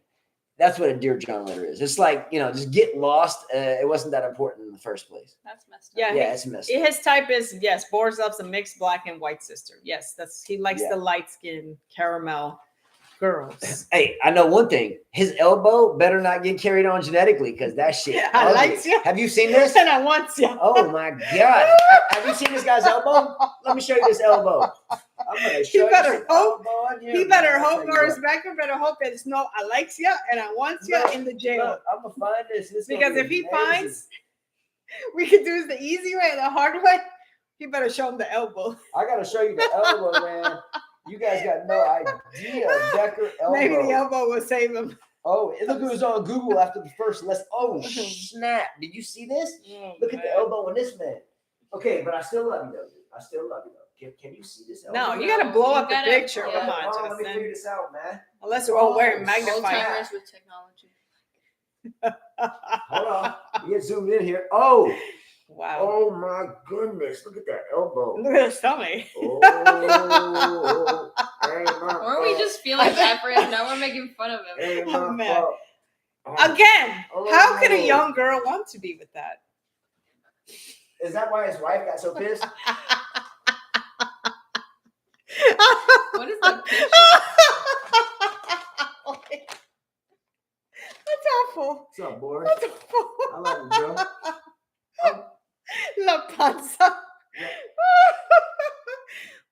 That's what a Dear John letter is. It's like, just get lost. It wasn't that important in the first place. That's messed up. Yeah, It's messed up. his type is, yes, Boris loves a mixed black and white sister. Yes, he likes the light skin caramel girls. Hey, I know one thing. His elbow better not get carried on genetically because that shit. I ugly. likes you. Have you seen this? And I want you. Oh my God. Have you seen this guy's elbow? Let me show you this elbow. I'm going to show you better this hope- elbow on you, He man. better I'll tell hope, you Boris what. Becker better hope that it's no, I likes you and I want you Look, in the jail. Look, I'm going to find this. This is gonna Because be if he amazing. finds we can do this the easy way and the hard way, he better show him the elbow. I got to show you the elbow, man. You guys got no idea. Becker elbow. Maybe the elbow will save him. Oh, look, it was on Google after the first lesson. Oh, snap. Did you see this? Look at the elbow on this man. Okay, but I still love you, though. I still love you, though. Can you see this elbow? No, you gotta blow up the picture. yeah. Come on, Hold on, let me Justin. figure this out, man. Unless we're all wearing Old magnifying. timers with technology. Hold on. We get zoomed in here. Oh, Wow. oh my goodness. Look at that elbow. Look at his tummy. Oh, hey, my Weren't we fault. just feeling bad for him? Now we're making fun of him. Hey, Oh, my man. fault. Oh, Again, how could a Oh. young girl want to be with that? Is that why his wife got so pissed? What is that picture? That's awful. What's up, Boris? That's awful. I love you, bro. La panza.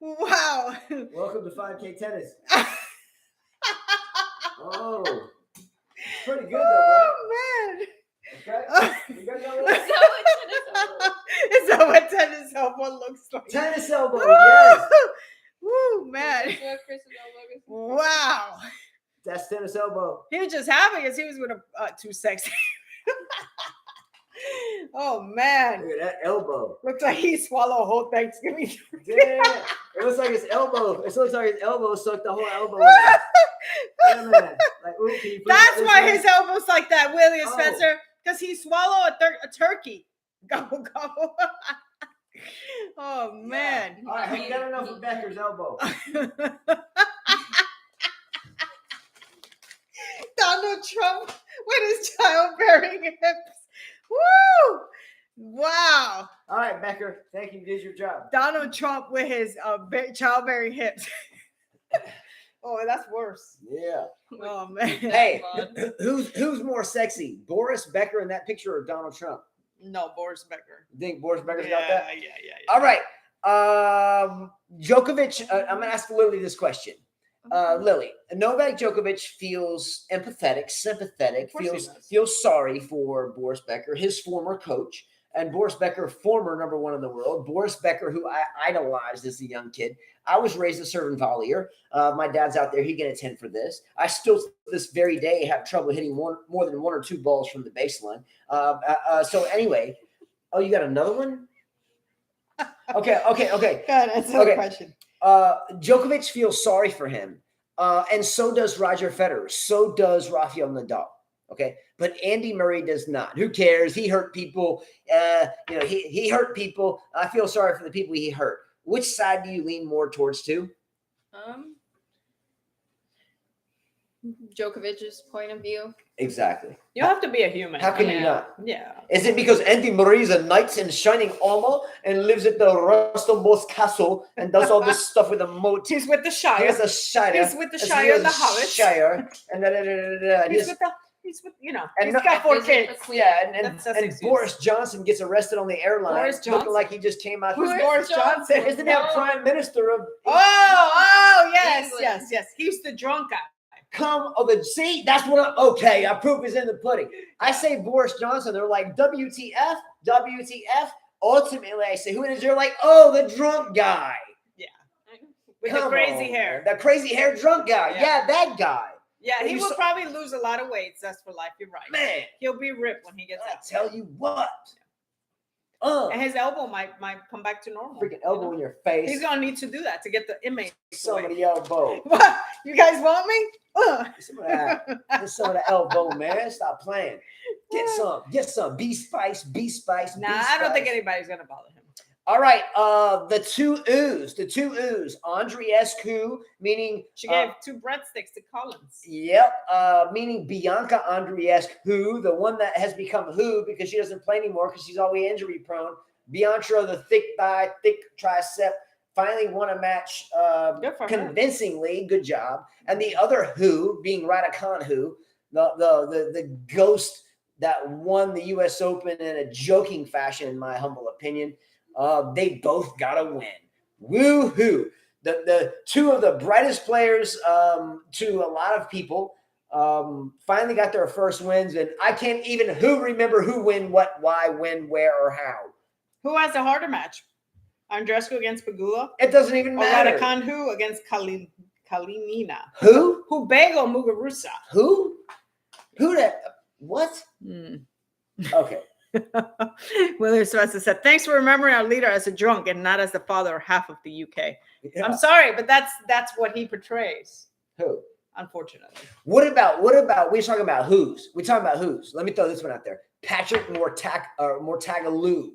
Wow. Welcome to 5K tennis. Oh, pretty good though, right? Oh man. Okay. You guys know Is that? that what tennis elbow is? Is that what tennis elbow looks like? Tennis elbow, yes. Woo, man. Is that what Chris's elbow is? Wow. That's tennis elbow. He was just happy because he was with a too sexy. Oh man. Look at that elbow. Looks like he swallowed a whole Thanksgiving turkey. Yeah. It looks like his elbow. It looks like his elbow sucked the whole elbow. In. Yeah, man. Like, ooh, can you please That's this why way? his elbow's like that, William Oh. Spencer, because he swallowed a turkey. Gobble, gobble. Oh, man. All right, have you got enough of Becker's elbow? Donald Trump with his childbearing hips. Woo! Wow. All right, Becker. Thank you. You did your job. Donald Trump with his childbearing hips. Oh, that's worse. Yeah. Oh, man. Hey, who's more sexy, Boris Becker in that picture or Donald Trump? No, Boris Becker. You think Boris Becker's Yeah, got that? yeah. All right. Djokovic, I'm going to ask Lily this question. Lily, Novak Djokovic feels empathetic, sympathetic, Of course he does. feels sorry for Boris Becker, his former coach, and Boris Becker, former number one in the world. Boris Becker, who I idolized as a young kid. I was raised a servant volleyer. My dad's out there. He can attend for this. I still, to this very day, have trouble hitting more than one or two balls from the baseline. So anyway, oh, you got another one? Okay. Go ahead, answer the Okay. question. Djokovic feels sorry for him, and so does Roger Federer. So does Rafael Nadal. Okay, but Andy Murray does not. Who cares? He hurt people. He hurt people. I feel sorry for the people he hurt. Which side do you lean more towards to? Djokovic's point of view. Exactly. You have to be a human. How can you not? Yeah. Is it because Andy Murray is a knight in shining armor and lives at the Rustelbos castle and does all this stuff with a moat? He's with the Shire. He's a Shire. He's with the Shire and the Hobbits. Shire. And He's with he's and got 4 visit the kids. Queen. Yeah, and That's and excuse. Boris Johnson gets arrested on the airline, Boris looking Johnson? like he just came out. Who's Boris Boris Johnson? Johnson? Isn't that Prime Minister of? Oh, yes, England. yes. He's the drunk guy. See, that's what I'm. Okay, our proof is in the pudding. I say Boris Johnson. They're like, WTF, WTF. Ultimately, I say, who is? They're like, oh, the drunk guy. With Come the crazy on, hair. the crazy hair drunk guy. Yeah. Yeah, that guy. Yeah, he You will saw- probably lose a lot of weight. That's for life. You're right. Man, He'll be ripped when he gets I out. tell you what. And his elbow might come back to normal. Freaking elbow in your face. He's gonna need to do that to get the image. Some of the elbow. What? You guys want me? Some of that. Get some of the elbow, man. Stop playing. Get some. Get some. Be spice. Be spice. Nah, be I don't think spice. anybody's gonna bother him. All right. The two oohs. The two oohs. Andreescu, meaning. She gave 2 breadsticks to Collins. Yep. Meaning Bianca Andreescu, the one that has become who because she doesn't play anymore because she's always injury prone. Bianca, the thick thigh, thick tricep, finally won a match Good for her. convincingly. Good job. And the other who, being Raducanu, who, the ghost that won the U.S. Open in a joking fashion, in my humble opinion. They both got a win. Woo-hoo. The two of the brightest players to a lot of people finally got their first wins. And I can't even remember who win, what, why, when, where, or how. Who has a harder match? Andreescu against Pegula? It doesn't even Or matter. Raducanu against Kalinina? Who? Who bagel Muguruza? Who? Who that? What? Okay. William Spencer said, "Thanks for remembering our leader as a drunk and not as the father or half of the UK." Yeah. I'm sorry, but that's what he portrays, Who? unfortunately. What about we're talking about who's? We're talking about who's. Let me throw this one out there. Patrick Mortagaloo.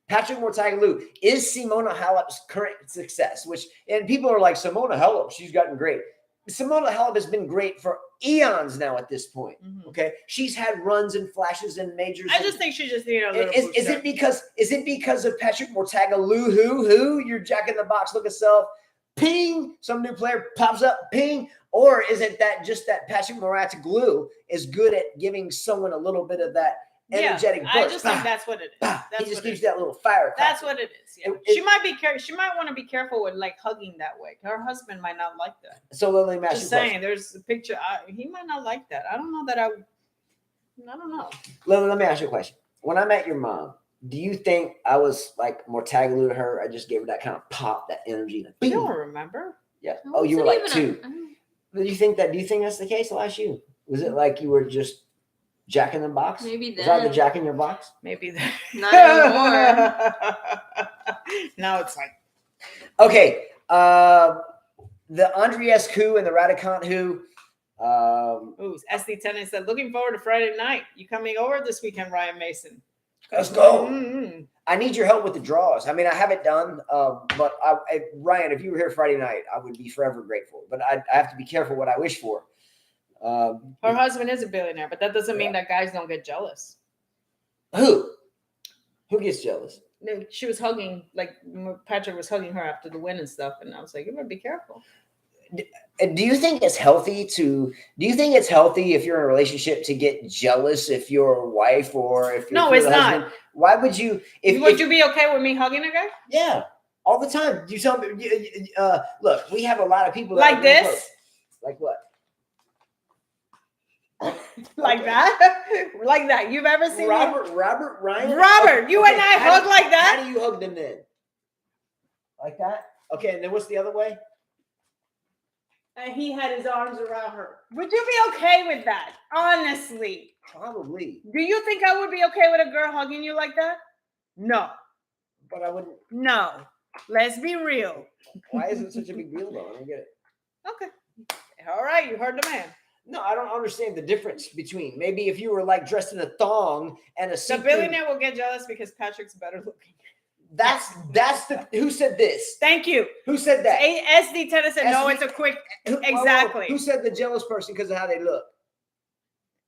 Patrick Mortagaloo is Simona Halep's current success, and people are like, Simona Halep, she's gotten great. Simona Halep has been great for eons now at this point. Mhm. Okay. She's had runs and flashes and majors. I just think she just needed a little Is booster. it because of Patrick Mortagaloo who you're Jack in the Box look yourself, ping, some new player pops up, ping, or is it that Patrick Mortagaloo is good at giving someone a little bit of that energetic burst? I just think that's what it is. That's He just what gives it you that little fire. That's what it is. Yeah. It- She might be She might want to be careful with like hugging that way. Her husband might not like that. So let me ask you Just a question. saying, there's a picture. He might not like that. I don't know that I don't know. Let me ask you a question. When I met your mom, do you think I was like Mortagaloo to her? I just gave her that kind of pop, that energy. Like, I bing. don't remember. Yeah. I Oh, you were like wasn't 2. Do you think that's the case? I'll ask you. Was it like you were just Jack in the Box? Maybe Was I the then. Jack in your box? Maybe Not anymore. Now it's like Okay. The Andreescu and the Raducanu. ooh, SD Tennis said, looking forward to Friday night. You coming over this weekend, Ryan Mason? Let's go. Mm-hmm. I need your help with the draws. I mean, I have it done, but Ryan, if you were here Friday night, I would be forever grateful. But I have to be careful what I wish for. Her husband is a billionaire, but that doesn't mean that guys don't get jealous. Who gets jealous? No, she was hugging, like Patrick was hugging her after the win and stuff, and I was like, you better be careful. Do you think it's healthy if you're in a relationship to get jealous if you're a wife or if No, you're it's the not. husband? Why would you? Would you be okay with me hugging a guy Yeah, all the time. You tell me. Look, we have a lot of people that like are really this, close. Like what? like that, like that? You've ever seen Robert, Ryan, Robert, you and I hug like that? How do you hug them then? Like that? Okay, and then what's the other way? And he had his arms around her. Would you be okay with that? Honestly. Probably. Do you think I would be okay with a girl hugging you like that? No. But I wouldn't. No. Let's be real. Why is it such a big deal though? I don't get it. Okay. All right, you heard the man. No, I don't understand the difference between maybe if you were like dressed in a thong and a The see-through. billionaire will get jealous because Patrick's better looking. That's the who said this? Thank you. Who said that? SD Tennis said no, SD it's a quick Exactly. Who said the jealous person because of how they look?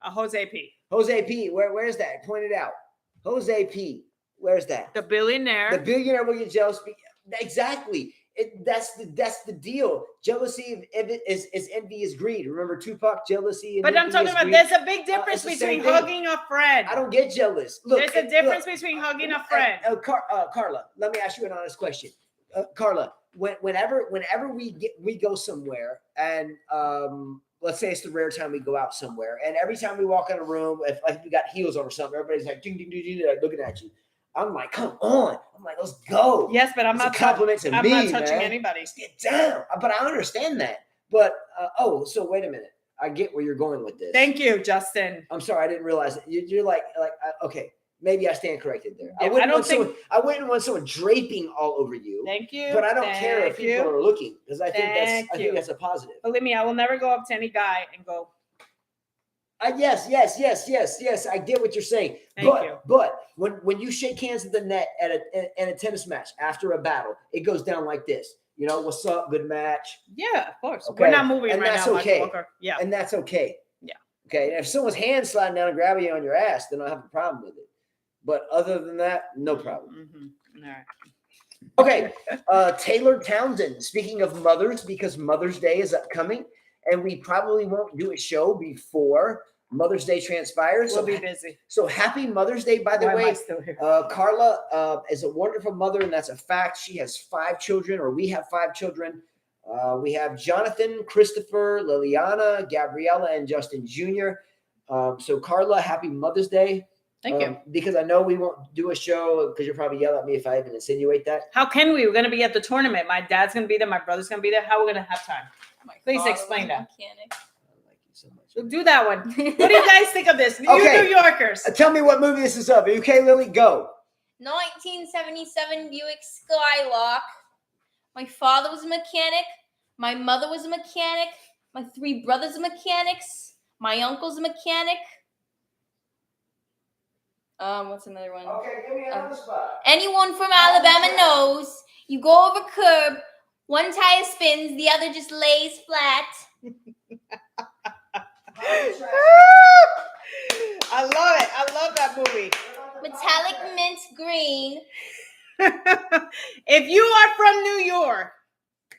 Jose P. Jose P. Where's that? Point it out. Jose P. Where's that? The billionaire. The billionaire will get jealous. Exactly. That's the deal. Jealousy is envy is greed. Remember Tupac? Jealousy. And but I'm talking about greed. there's a big difference it's the same between thing. hugging a friend. I don't get jealous. Look, There's a difference between hugging a friend. Carla, let me ask you an honest question. Carla, whenever we go somewhere and let's say it's the rare time we go out somewhere, and every time we walk in a room, if like you got heels on or something, everybody's like ding ding ding ding, like looking at you. I'm like, come on. I'm like, let's go. Yes, but I'm It's not a compliment to I'm me, not touching man. anybody. Let's get down. But I understand that. But so wait a minute. I get where you're going with this. Thank you, Justin. I'm sorry, I didn't realize it. You're like okay. Maybe I stand corrected there. Yeah, I wouldn't want someone draping all over you. Thank you. But I don't care if people are looking because I think that's a positive. Believe me, I will never go up to any guy and go. Yes. I get what you're saying. Thank you. But when you shake hands at the net at a tennis match after a battle, it goes down like this. You know, what's up? Good match. Yeah, of course. Okay. We're not moving And right that's now, okay. Michael Walker. Yeah. And that's okay. Yeah. Okay. And if someone's hand sliding down and grabbing you on your ass, then I have a problem with it. But other than that, no problem. Mm-hmm. All right. Okay. Taylor Townsend, speaking of mothers, because Mother's Day is upcoming, and we probably won't do a show before Mother's Day transpires. We'll be busy. So happy Mother's Day, by the Why am I way. still here? Carla is a wonderful mother, and that's a fact. She has 5 children, or we have 5 children. We have Jonathan, Christopher, Liliana, Gabriella, and Justin Jr. So Carla, happy Mother's Day. Thank you. Because I know we won't do a show because you'll probably yell at me if I even insinuate that. How can we? We're going to be at the tournament. My dad's going to be there. My brother's going to be there. How are we going to have time? Please explain that. Mechanic. I like you so much. We'll do that one. What do you guys think of this? You Okay. New Yorkers. Tell me what movie this is of. Are you okay, Lily? Go. 1977 Buick Skylark. My father was a mechanic. My mother was a mechanic. My 3 brothers are mechanics. My uncle's a mechanic. What's another one? Okay, give me another spot. Anyone from Alabama knows you go over curb, one tire spins, the other just lays flat. I love it. I love that movie. Metallic mint green. If you are from New York,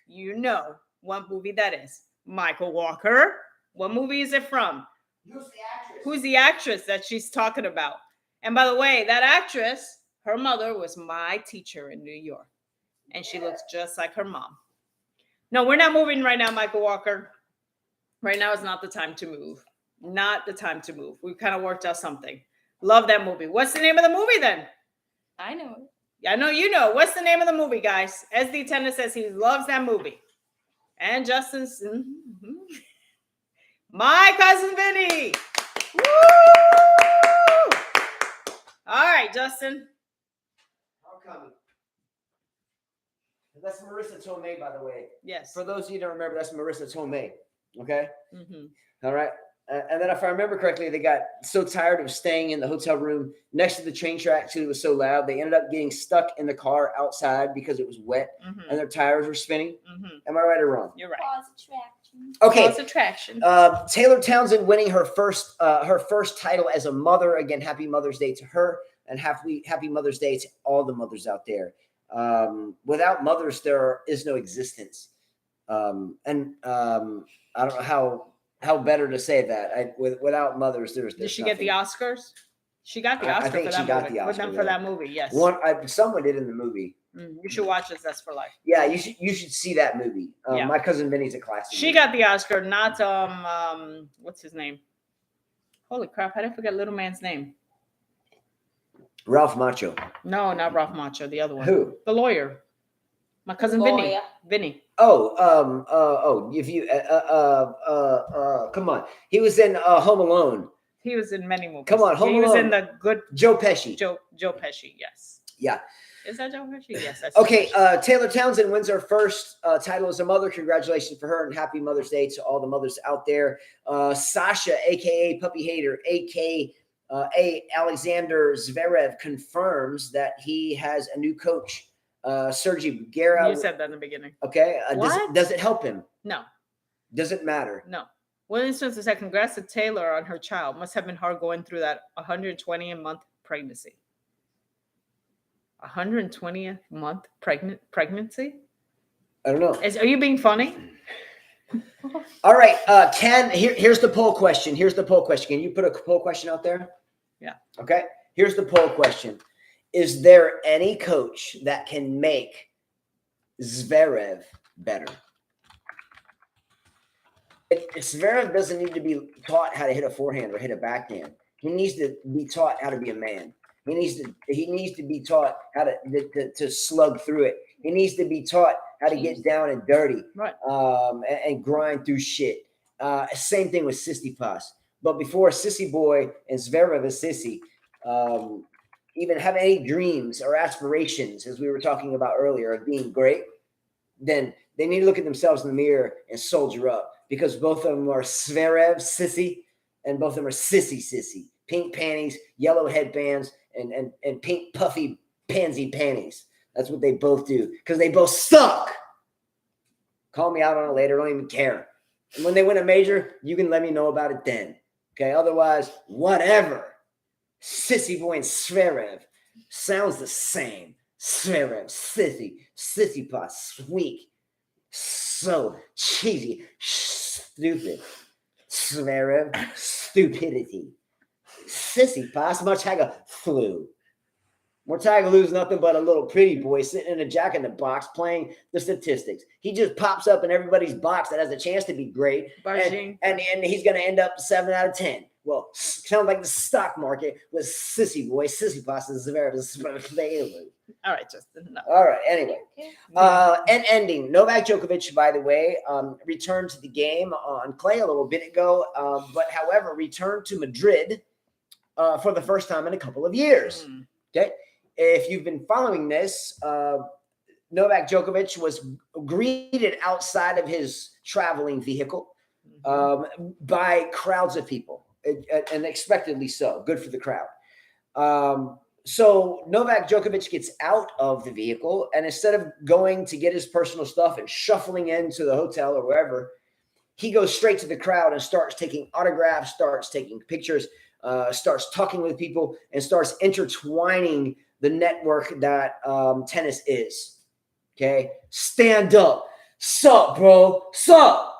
you know what movie that is. Michael Walker. What movie is it from? Who's the actress? Who's the actress that she's talking about? And by the way, that actress, her mother was my teacher in New York. And she looks just like her mom. No, we're not moving right now, Michael Walker. Right now is not the time to move. Not the time to move. We've kind of worked out something. Love that movie. What's the name of the movie then? I know it. I know you know. What's the name of the movie, guys? SD Tennis says he loves that movie. And Justin's My Cousin Vinny. Woo! All right, Justin. How come? That's Marissa Tomei, by the way. Yes. For those of you who don't remember, that's Marissa Tomei. Okay? Mm-hmm. All right. And then if I remember correctly, they got so tired of staying in the hotel room next to the train tracks because it was so loud. They ended up getting stuck in the car outside because it was wet and their tires were spinning. Am I right or wrong? You're right. Cause attraction. Okay. Cause attraction. Taylor Townsend winning her first title as a mother. Again, happy Mother's Day to her, and happy Mother's Day to all the mothers out there. Without mothers, there is no existence. I don't know how better to say that. Without mothers, there's Did she nothing. get the Oscars? She got the I Oscar think for she that got movie. the With Oscar, them for yeah. that movie, yes. Someone did in the movie. You should watch this. That's for life. Yeah, you should see that movie. Yeah. My Cousin Vinny's a classic. She movie. got the Oscar, not what's his name? Holy crap! How did I forget little man's name? Ralph Macchio. No, not Ralph Macchio. The other one. Who? The lawyer. My cousin Vinny. Vinny. If you come on. He was in Home Alone. He was in many movies. Come on, Home He was Alone. in the good Joe Pesci. Joe Pesci. Yes. Yeah. Is that Djokovic? Yes. That's Okay, Djokovic. Taylor Townsend wins her first title as a mother. Congratulations for her and happy Mother's Day to all the mothers out there. Sasha, aka Puppy Hater, aka Alexander Zverev, confirms that he has a new coach, Sergi Guerra. You said that in the beginning. Okay, What? does it help him? No. Does it matter? No. One instance said, congrats to Taylor on her child. Must have been hard going through that 120-month pregnancy. 120th month pregnancy? I don't know. Are you being funny? All right, here's the poll question. Here's the poll question. Can you put a poll question out there? Yeah. Okay. Here's the poll question. Is there any coach that can make Zverev better? Zverev doesn't need to be taught how to hit a forehand or hit a backhand. He needs to be taught how to be a man. He needs to be taught how to slug through it. He needs to be taught how to get down and dirty, Right. and grind through shit. Same thing with Tsitsipas. But before Sissy Boy and Zverev is Sissy, even have any dreams or aspirations, as we were talking about earlier, of being great, then they need to look at themselves in the mirror and soldier up, because both of them are Zverev, Sissy, and both of them are Sissy. Pink panties, yellow headbands, and pink puffy pansy panties. That's what they both do, because they both suck. Call me out on it later. Don't even care. And when they win a major, you can let me know about it then. Okay. Otherwise, whatever. Sissy Boy and Zverev sounds the same. Zverev, Tsitsipas, sweet, so cheesy, stupid. Zverev, stupidity. Tsitsipas, Martaga flew. Mortagalu's nothing but a little pretty boy sitting in a jack in the box playing the statistics. He just pops up in everybody's box that has a chance to be great, and he's going to end up 7 out of 10. Well, sounds like the stock market with Sissy Boy, Tsitsipas, and Zverev. All right, Justin. No. All right. Anyway, and ending. Novak Djokovic, by the way, returned to the game on clay a little bit ago, but however, returned to Madrid for the first time in a couple of years. Okay. If you've been following this, Novak Djokovic was greeted outside of his traveling vehicle by crowds of people, and expectedly so. Good for the crowd. So Novak Djokovic gets out of the vehicle, and instead of going to get his personal stuff and shuffling into the hotel or wherever, he goes straight to the crowd and starts taking autographs, starts taking pictures, starts talking with people, and starts intertwining the network that tennis is. Okay? Stand up. Sup, bro? Sup?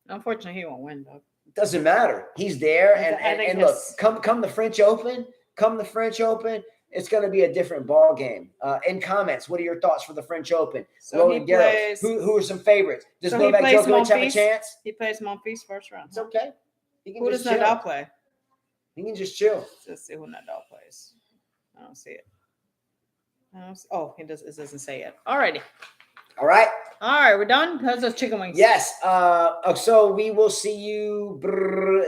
Unfortunately, he won't win, though. Doesn't matter. He's there. And look, come the French Open. Come the French Open, it's going to be a different ball game. In comments, what are your thoughts for the French Open? So he plays, who are some favorites? Does Novak Djokovic have a chance? He plays Monfils first round. It's okay. Who does Nadal play? He can just chill. Let's see who Nadal plays. I don't see it. Oh, it doesn't say it. Alrighty. All right. All right, we're done. How's those chicken wings? Yes. So we will see you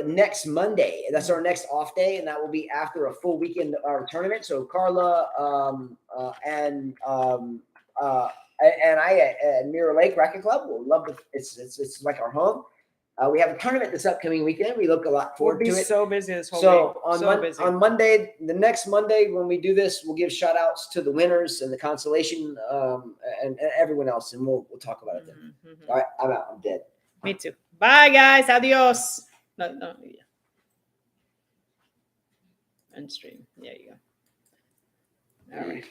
next Monday. That's our next off day, and that will be after a full weekend of our tournament. So Carla and I at Mirror Lake Racket Club will love it. It's like our home. We have a tournament this upcoming weekend. We look a lot forward to it. We'll be so busy this whole week. So On Monday, the next Monday when we do this, we'll give shout outs to the winners and the consolation and everyone else, and we'll talk about it then. All right, I'm out. I'm dead. Me too. Bye, guys. Adios. No. Yeah. End stream. There you go. All right.